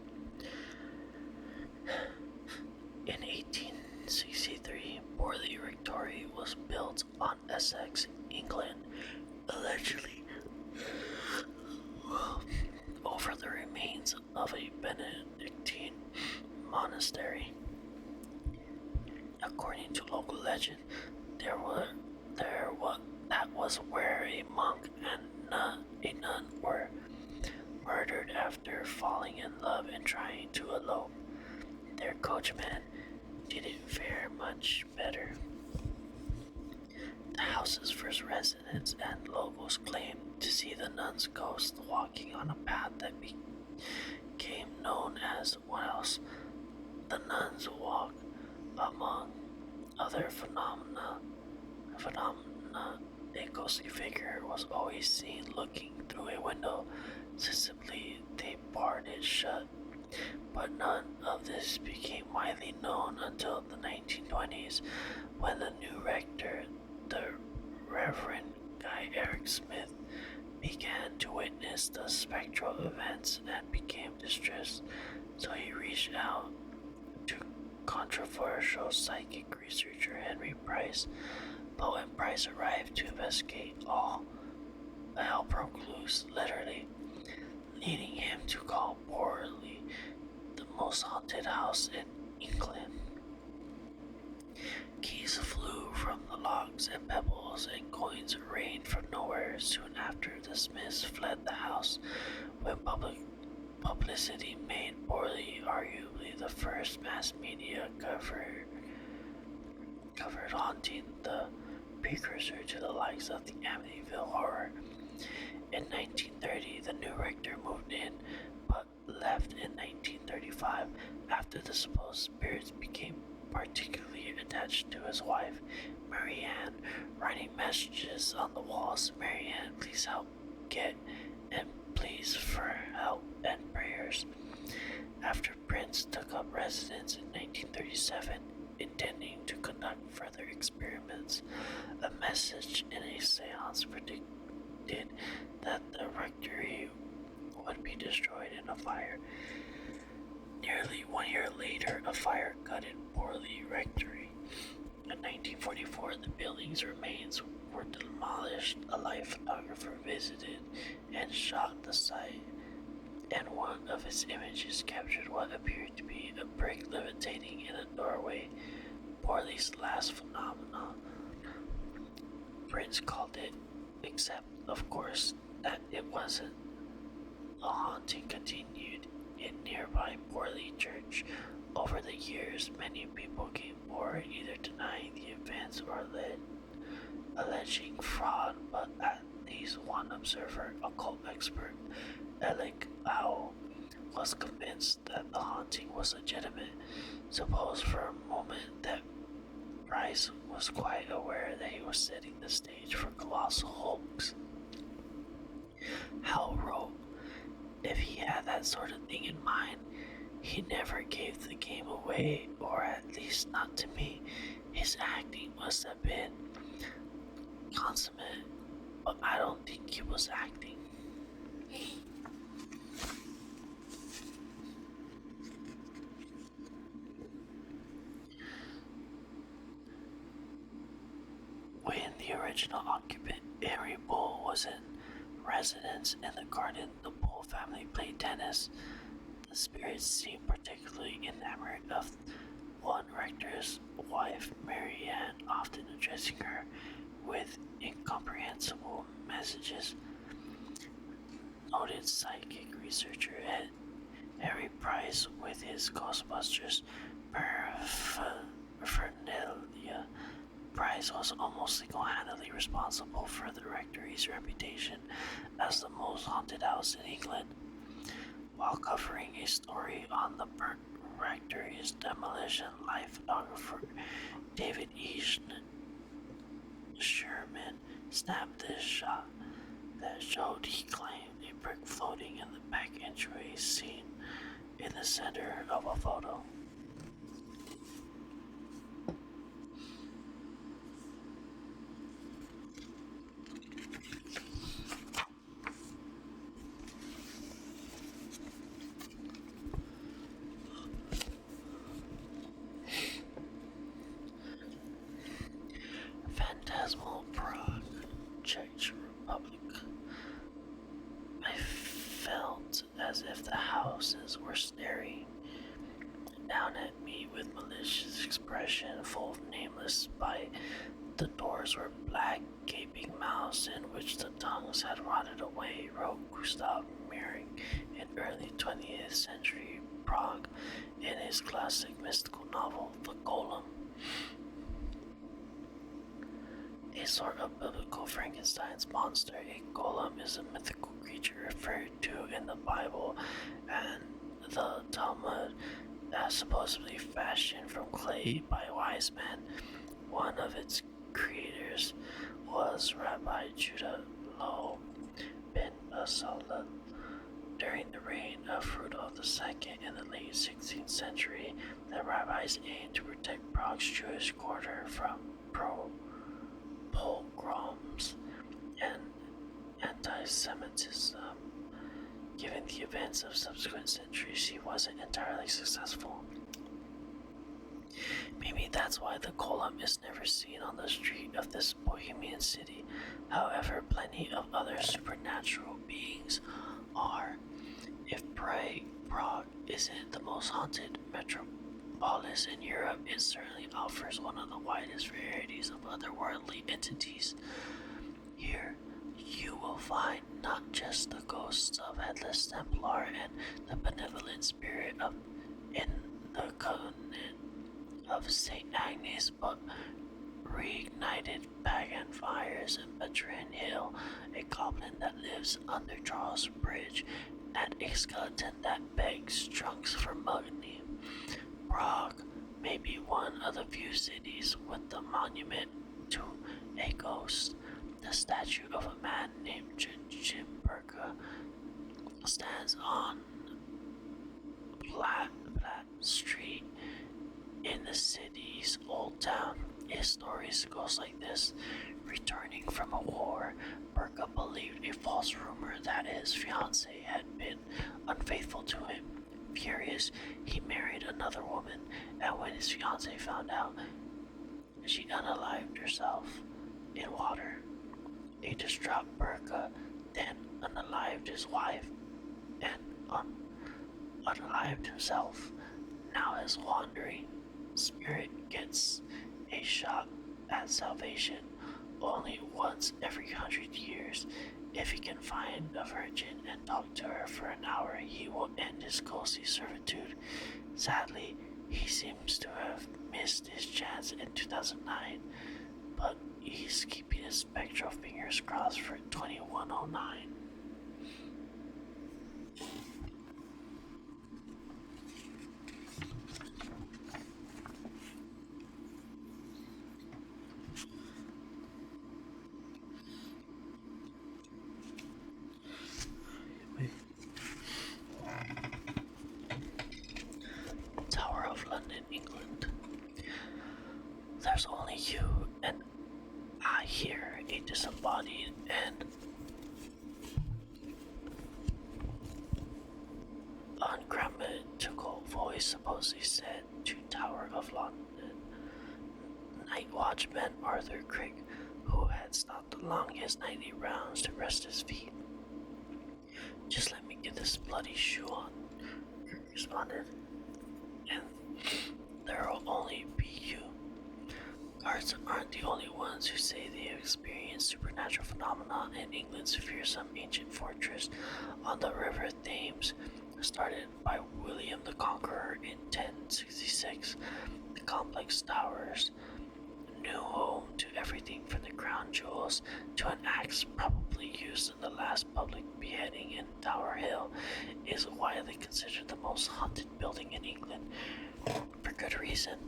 In 1863, Borley Rectory was built on Essex, England, allegedly over the remains of a Benedictine monastery. According to local legend, that was where a monk and a nun were murdered after falling in love and trying to elope. Their coachman didn't fare much better. The house's first residents and locals claimed to see the nun's ghost walking on a path that became known as Wells. The nun's walk, among other phenomena, a ghostly figure was always seen looking through a window. Sensibly, they barred it shut, but none of this became widely known until the 1920s, when the new rector, the Reverend Guy Eric Smith, began to witness the spectral events and became distressed, so he reached out to controversial psychic researcher Henry Price, but when Price arrived to investigate, all hell broke loose, literally, leading him to call Borley the most haunted house in England. Keys flew from the locks and pebbles, and coins rained from nowhere. Soon after, the Smiths fled the house, when publicity made Borley arguably the first mass media covered haunting, the precursor to the likes of the Amityville Horror. In 1930, the new rector moved in, but left in 1935 after the supposed spirits became particularly attached to his wife, Marianne, writing messages on the walls. Marianne, please help get, and please for help and prayers. After Prince took up residence in 1937, intending to conduct further experiments, a message in a seance predicted that the rectory would be destroyed in a fire. Nearly 1 year later, a fire gutted Borley Rectory. In 1944, the building's remains were demolished. A live photographer visited and shot the site, and one of his images captured what appeared to be a brick levitating in a doorway, Borley's last phenomenon. Prince called it, except, of course, that it wasn't. The haunting continued in nearby Borley Church. Over the years, many people came forward either denying the events or alleging fraud, but at least one observer, occult expert Alec Howe, was convinced that the haunting was legitimate. Suppose for a moment that Price was quite aware that he was setting the stage for colossal hoax. Howe wrote, "If he had that sort of thing in mind, he never gave the game away, or at least not to me. His acting must have been consummate, but I don't think he was acting." When the original occupant, Henry Bull, was in residence in the garden, the Bull family played tennis. The spirits seemed particularly enamored of one rector's wife, Marianne, often addressing her with incomprehensible messages. Noted psychic researcher Harry Price, with his Ghostbusters paraphernalia. Price was almost single-handedly responsible for the rectory's reputation as the most haunted house in England. While covering a story on the burnt rectory's demolition, live photographer David E. Sherman snapped this shot that showed, he claimed, a brick floating in the back entryway seen in the center of a photo. Phantasmal Prague, Czech Republic. I felt as if the houses were staring down at me with malicious expression, full of nameless spite. The doors were black, gaping mouths in which the tongues had rotted away, wrote Gustav Meyrink in early 20th century Prague in his classic mystical novel, The Golem. A sort of biblical Frankenstein's monster, a golem is a mythical creature referred to in the Bible and the Talmud as supposedly fashioned from clay by wise men. One of its creators was Rabbi Judah Loew ben Basalat. During the reign of Rudolf II in the late 16th century, the rabbis aimed to protect Prague's Jewish quarter from pogroms and anti-Semitism. Given the events of subsequent centuries, he wasn't entirely successful. Maybe that's why the golem is never seen on the street of this Bohemian city. However, plenty of other supernatural beings are. If Prague isn't the most haunted metropolis in Europe, it certainly offers one of the widest varieties of otherworldly entities. Here, you will find not just the ghosts of Headless Templar and the benevolent spirit of in the covenant of St. Agnes, but reignited pagan fires in Bertrand Hill, a goblin that lives under Charles Bridge, and a skeleton that begs trunks for money. Prague may be one of the few cities with the monument to a ghost. The statue of a man named Jim Burka stands on Platt Street in the city's old town. His story goes like this. Returning from a war, Burka believed a false rumor that his fiancée had been unfaithful to him. Furious, he married another woman, and when his fiancée found out, she unalived herself in water. A distraught Burka then unalived his wife and unalived himself. Now his wandering spirit gets a shot at salvation only once every 100 years. If he can find a virgin and talk to her for an hour, he will end his ghostly servitude. Sadly, he seems to have missed his chance in 2009, but he's keeping his spectral fingers crossed for 2109. Tower of London, England. There's only you and I here, a disembodied and ungrammatical voice supposedly said to Tower of London. Night watchman Arthur Crick, who had stopped along his nightly rounds to rest his feet. Just let me get this bloody shoe on, Crick responded, and there'll only be you. Guards aren't the only ones who say they have experienced supernatural phenomena in England's fearsome ancient fortress on the River Thames. Started by William the Conqueror in 1066, the complex towers, new home to everything from the crown jewels to an axe probably used in the last public beheading in Tower Hill, is widely considered the most haunted building in England, for good reason.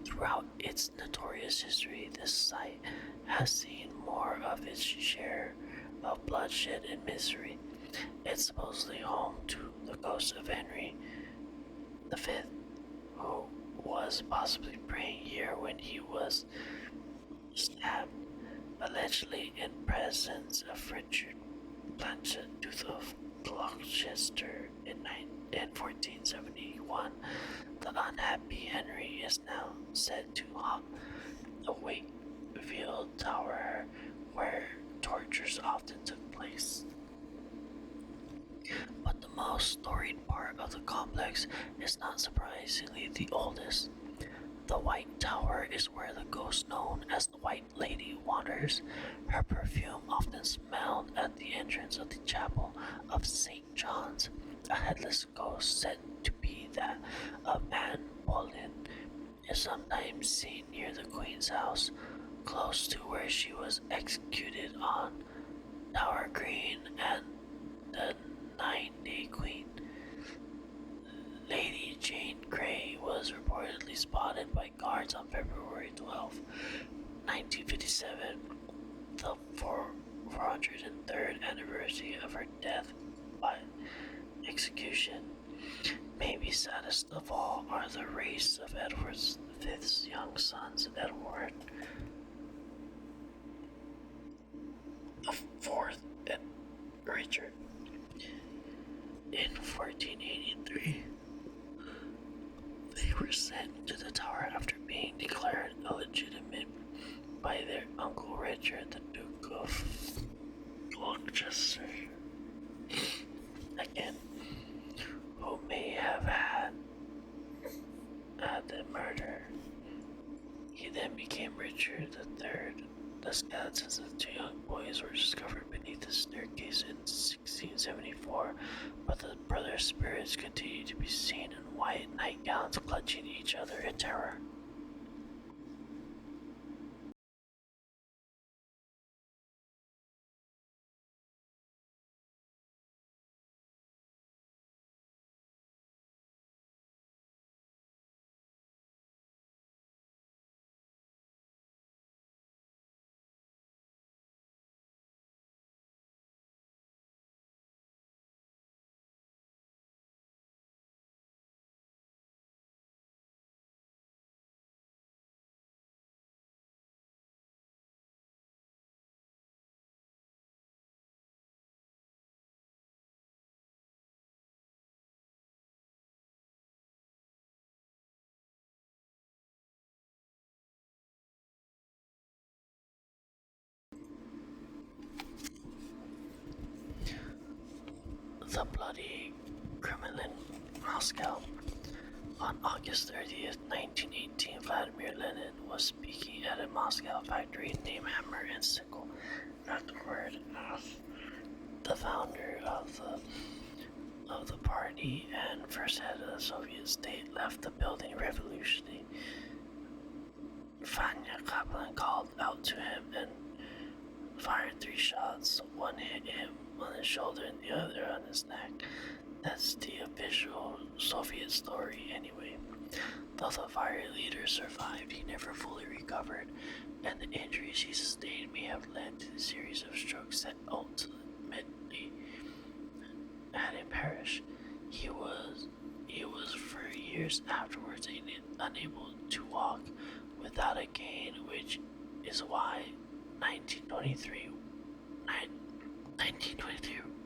Throughout its notorious history, this site has seen more of its share of bloodshed and misery. It's supposedly home to the ghost of Henry V, who was possibly praying here when he was stabbed, allegedly in presence of Richard Blanchett, Duke of Gloucester in 1471. The unhappy Henry is now said to haunt the Wakefield Tower, where tortures often took place. But the most storied part of the complex is not surprisingly the oldest. The White Tower is where the ghost known as the White Lady wanders. Her perfume often smelled at the entrance of the chapel of St. John's. A headless ghost said to be that of Anne Boleyn is sometimes seen near the Queen's house, close to where she was executed on Tower Green, and the 9-Day Queen. Lady Jane Grey was reportedly spotted by guards on February 12, 1957, the 403rd anniversary of her death by execution. Maybe saddest of all are the race of Edward V's young sons, Edward IV and Richard. In 1483, they were sent to the tower after being being declared illegitimate by their uncle Richard, the Duke of Gloucester, again, who may have had the murder. He then became Richard III. The skeletons of the two young boys were discovered beneath the staircase in 1674, but the brothers' spirits continued to be seen in white nightgowns clutching each other in terror. The Bloody Kremlin, Moscow. On August 30th, 1918, Vladimir Lenin was speaking at a Moscow factory named Hammer and Sickle. Afterward, the founder of the party and first head of the Soviet state left the building revolutionary. Vanya Kaplan called out to him and fired 3 shots. One hit him on his shoulder and the other on his neck. That's the official Soviet story anyway. Though the fire leader survived, he never fully recovered, and the injuries he sustained may have led to the series of strokes that ultimately had him perish. He was for years afterwards unable to walk without a cane, which is why 1923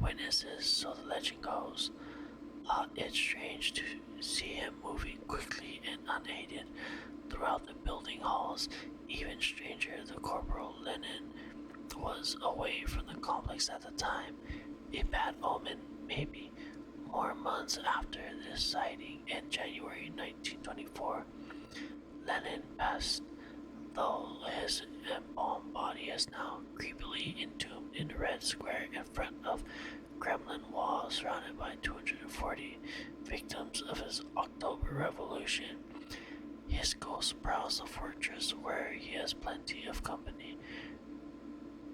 witnesses, so the legend goes, thought it strange to see him moving quickly and unaided throughout the building halls. Even stranger, the Corporal Lenin was away from the complex at the time. A bad omen, maybe. More months after this sighting, in January 1924, Lenin passed, though his embalmed body is now creepily entombed in the Red Square in front of Kremlin wall, surrounded by 240 victims of his October Revolution. His ghost prowls the fortress, where he has plenty of company.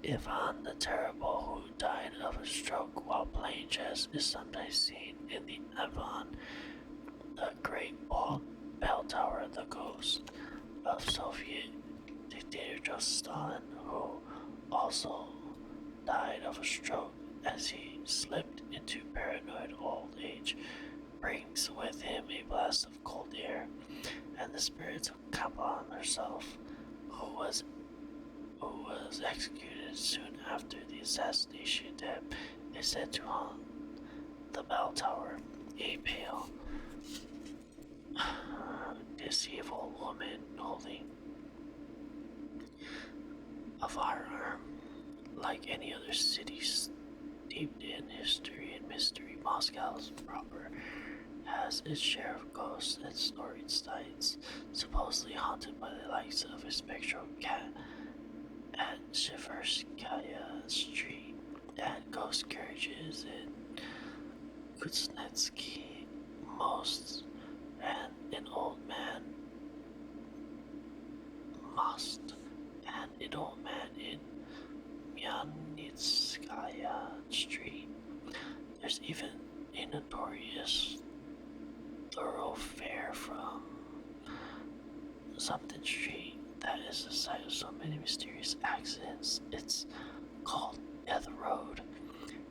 Ivan the Terrible, who died of a stroke while playing chess, is sometimes seen in the Ivan the Great Bell Tower, the ghost of Soviet dictator Joseph Stalin, who also died of a stroke as he slipped into paranoid old age, brings with him a blast of cold air, and the spirits of Kaplan herself, who was executed soon after the assassination attempt, is said to haunt the bell tower. A pale, deceitful woman holding a firearm, like any other city steeped in history and mystery, Moscow's proper has its share of ghosts and storied sights, supposedly haunted by the likes of a spectral cat at Shiverskaya Street, at ghost carriages in Kuznetsky Most, and an old man Most, and an old man in Myasnitskaya Street. There's even a notorious thoroughfare from something street that is the site of so many mysterious accidents. It's called Death Road.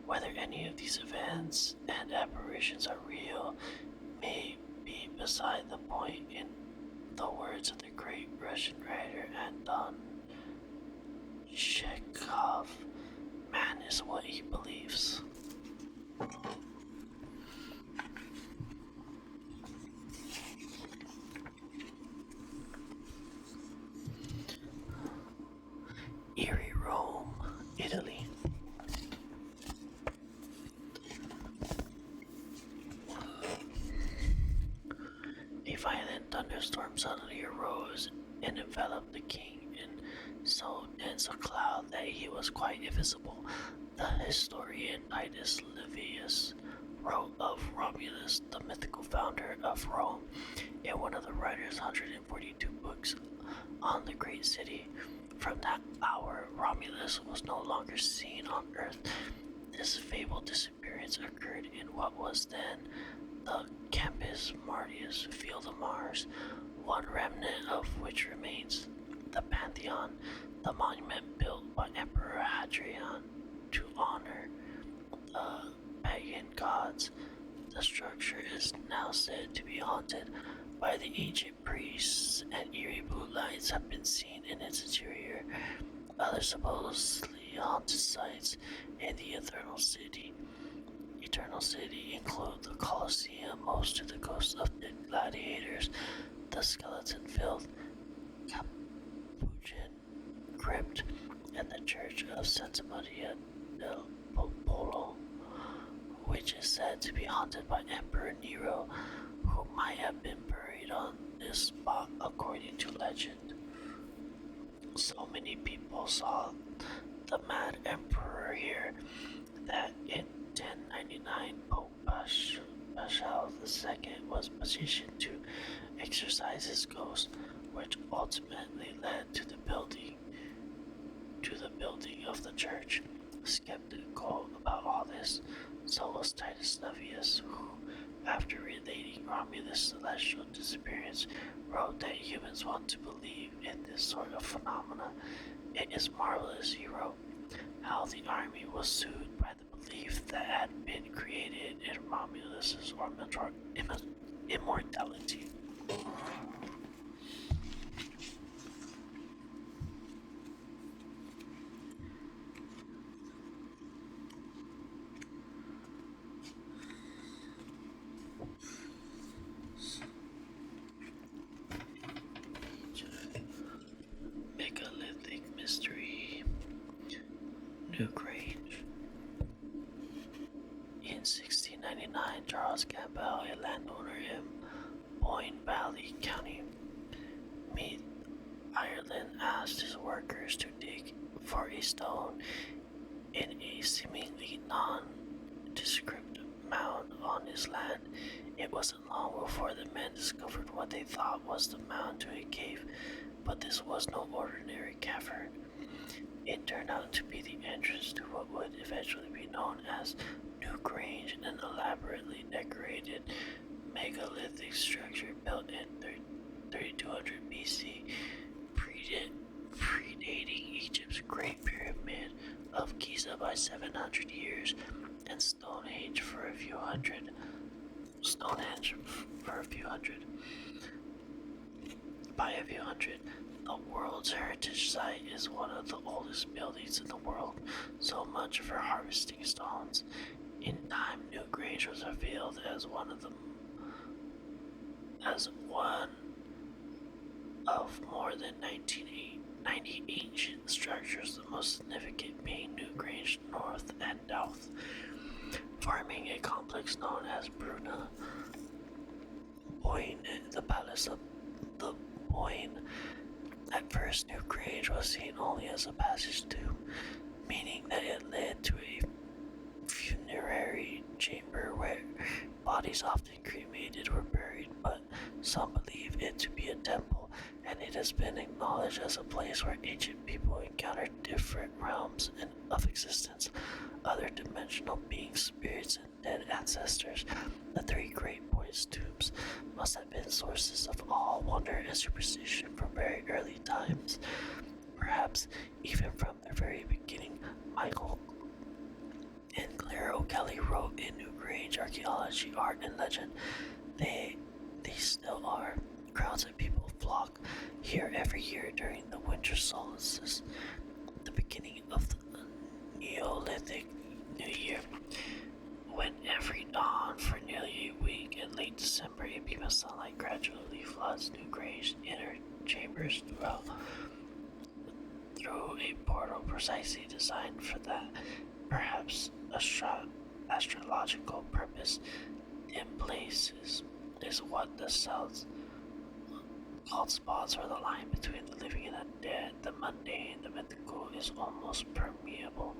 Whether any of these events and apparitions are real may be beside the point. In the words of the great Russian writer Anton Chekhov, man is what he believes. violent thunderstorm suddenly arose and enveloped the king in so dense a cloud that he was quite invisible. The historian Titus Livius wrote of Romulus, the mythical founder of Rome, in one of the writer's 142 books on the great city. From that hour, Romulus was no longer seen on Earth. This fabled disappearance occurred in what was then the Campus Martius field of Mars, one remnant of which remains. The Pantheon, the monument built by Emperor Hadrian to honor the pagan gods. The structure is now said to be haunted by the ancient priests, and eerie blue lights have been seen in its interior. Other supposedly haunted sites in the Eternal City include the Colosseum, most to the ghosts of dead gladiators, the skeleton-filled Capuchin Crypt, and the Church of Santa Maria del Popolo, which is said to be haunted by Emperor Nero, who might have been buried on this spot according to legend. So many people saw the mad emperor here that in 1099 Pope Paschal II was petitioned to exorcise his ghost, which ultimately led to the building of the church. Skeptical about all this, so was Titus Livius, who, after relating Romulus' celestial disappearance, wrote that humans want to believe in this sort of phenomena. It is marvelous, he wrote, how the army was soothed by the belief that had been created in Romulus' immortality. Megalithic mystery. Newgrange. In 1699, Charles Campbell, a landowner in Boyne Valley, County Meath, Ireland, asked his workers to dig for a stone in a seemingly nondescript mound on his land. It wasn't long before the men discovered what they thought was the mound to a cave, but this was no ordinary cavern. It turned out to be the entrance to what would eventually be known as Newgrange, an elaborately decorated megalithic structure built in 3200 BC, predating Egypt's Great Pyramid of Giza by 700 years, and Stonehenge for a few hundred. By a few hundred. The World's Heritage Site is one of the oldest buildings in the world, so much for harvesting stones. In time, Newgrange was revealed as one of more than 90 ancient structures, the most significant being Newgrange North and South, forming a complex known as Bruna Boyne, the Palace of the Boyne. At first, Newgrange was seen only as a passage tomb, meaning that it led to a funerary chamber where bodies often cremated were buried, but some believe it to be a temple, and it has been acknowledged as a place where ancient people encountered different realms of existence, other dimensional beings, spirits, and dead ancestors. The three great boys' tombs must have been sources of awe, wonder, and superstition from very early times. Perhaps even from their very beginning. Michael and Claire O'Kelly wrote in Newgrange Archaeology, Art, and Legend. They still are. Crowds of people flock here every year during the winter solstice, the beginning of the Neolithic New Year, when every dawn for nearly a week in late December a beam of sunlight gradually floods Newgrange inner chambers through a portal precisely designed for that, perhaps astrological purpose. In places is what the Celts called spots, or the line between the living and the dead, the mundane, the mythical, is almost permeable.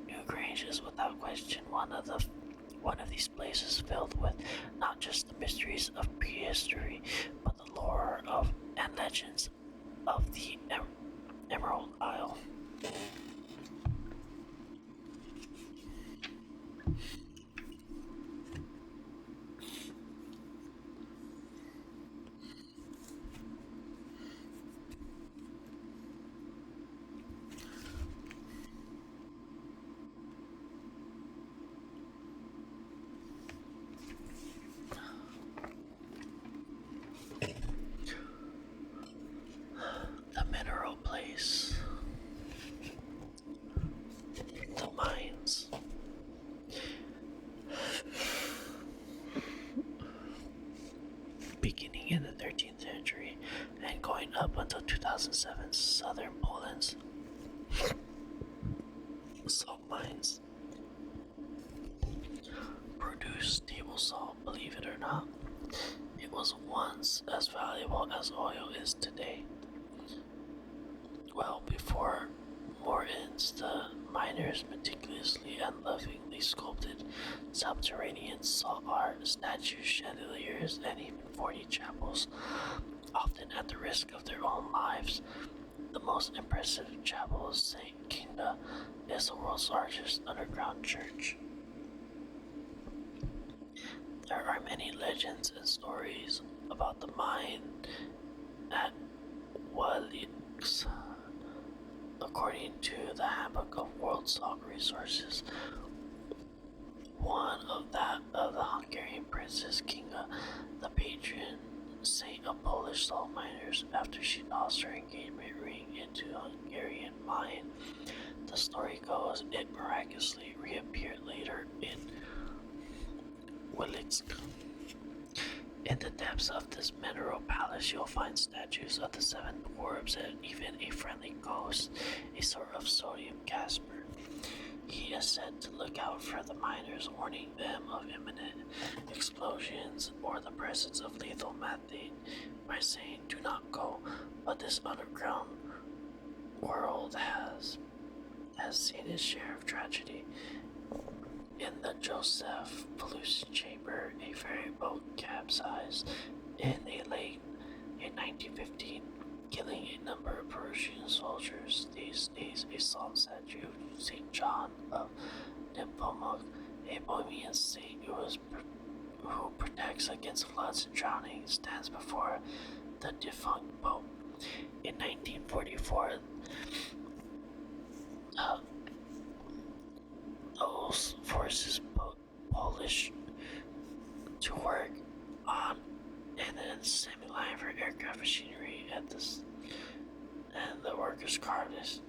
Newgrange is without question one of these places filled with not just the mysteries of prehistory, but the lore of and legends of the Emerald Isle. The mineral place. The mines. Beginning in the 13th century and going up until 2007, southern Poland's salt mines produced table salt, believe it or not. It was once as valuable as oil is today. Well before Morton's, the miners meticulously and lovingly sculpted subterranean salt art, statues, chandeliers, and even 40 chapels, often at the risk of their own lives. The most impressive chapel of St. Kinga is the world's largest underground church. There are many legends and stories about the mine at Walix. According to the Handbook of World Salt Resources, one of that of the Hungarian princess Kinga, the patron saint of Polish salt miners, after she lost her engagement ring into a Hungarian mine. The story goes it miraculously reappeared later in Walitsk. In the depths of this mineral palace, you'll find statues of the seven dwarves and even a friendly ghost, a sort of sodium Casper. He is said to look out for the miners, warning them of imminent explosions or the presence of lethal methane by saying, "Do not go." But this underground world has seen its share of tragedy. In the Joseph pollution chamber, a ferry boat capsized in a lake in 1915, killing a number of Peruvian soldiers. These days, a salt statue of St. John of Nepomuk, a Bohemian saint who protects against floods and drowning, stands before the defunct boat. In 1944, those forces put Polish to work on an assembly line for aircraft machinery at this, and the workers' card is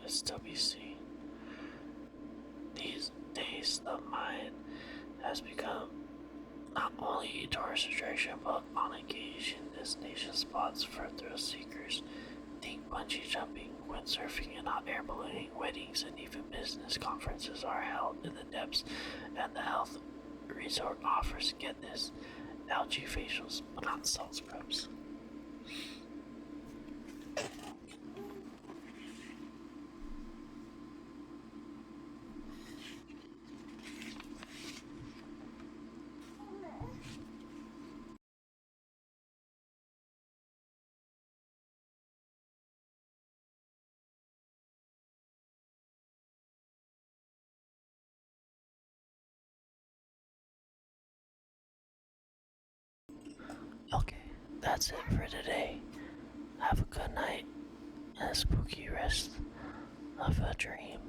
still be seen. These days, the mine has become not only a tourist attraction, but on occasion destination spots for thrill seekers. Think bungee jumping, windsurfing, and hot air ballooning. Weddings and even business conferences are held in the depths, and the health resort offers, get this, algae facials, but not salt scrubs. Okay, that's it for today. Have a good night and a spooky rest of a dream.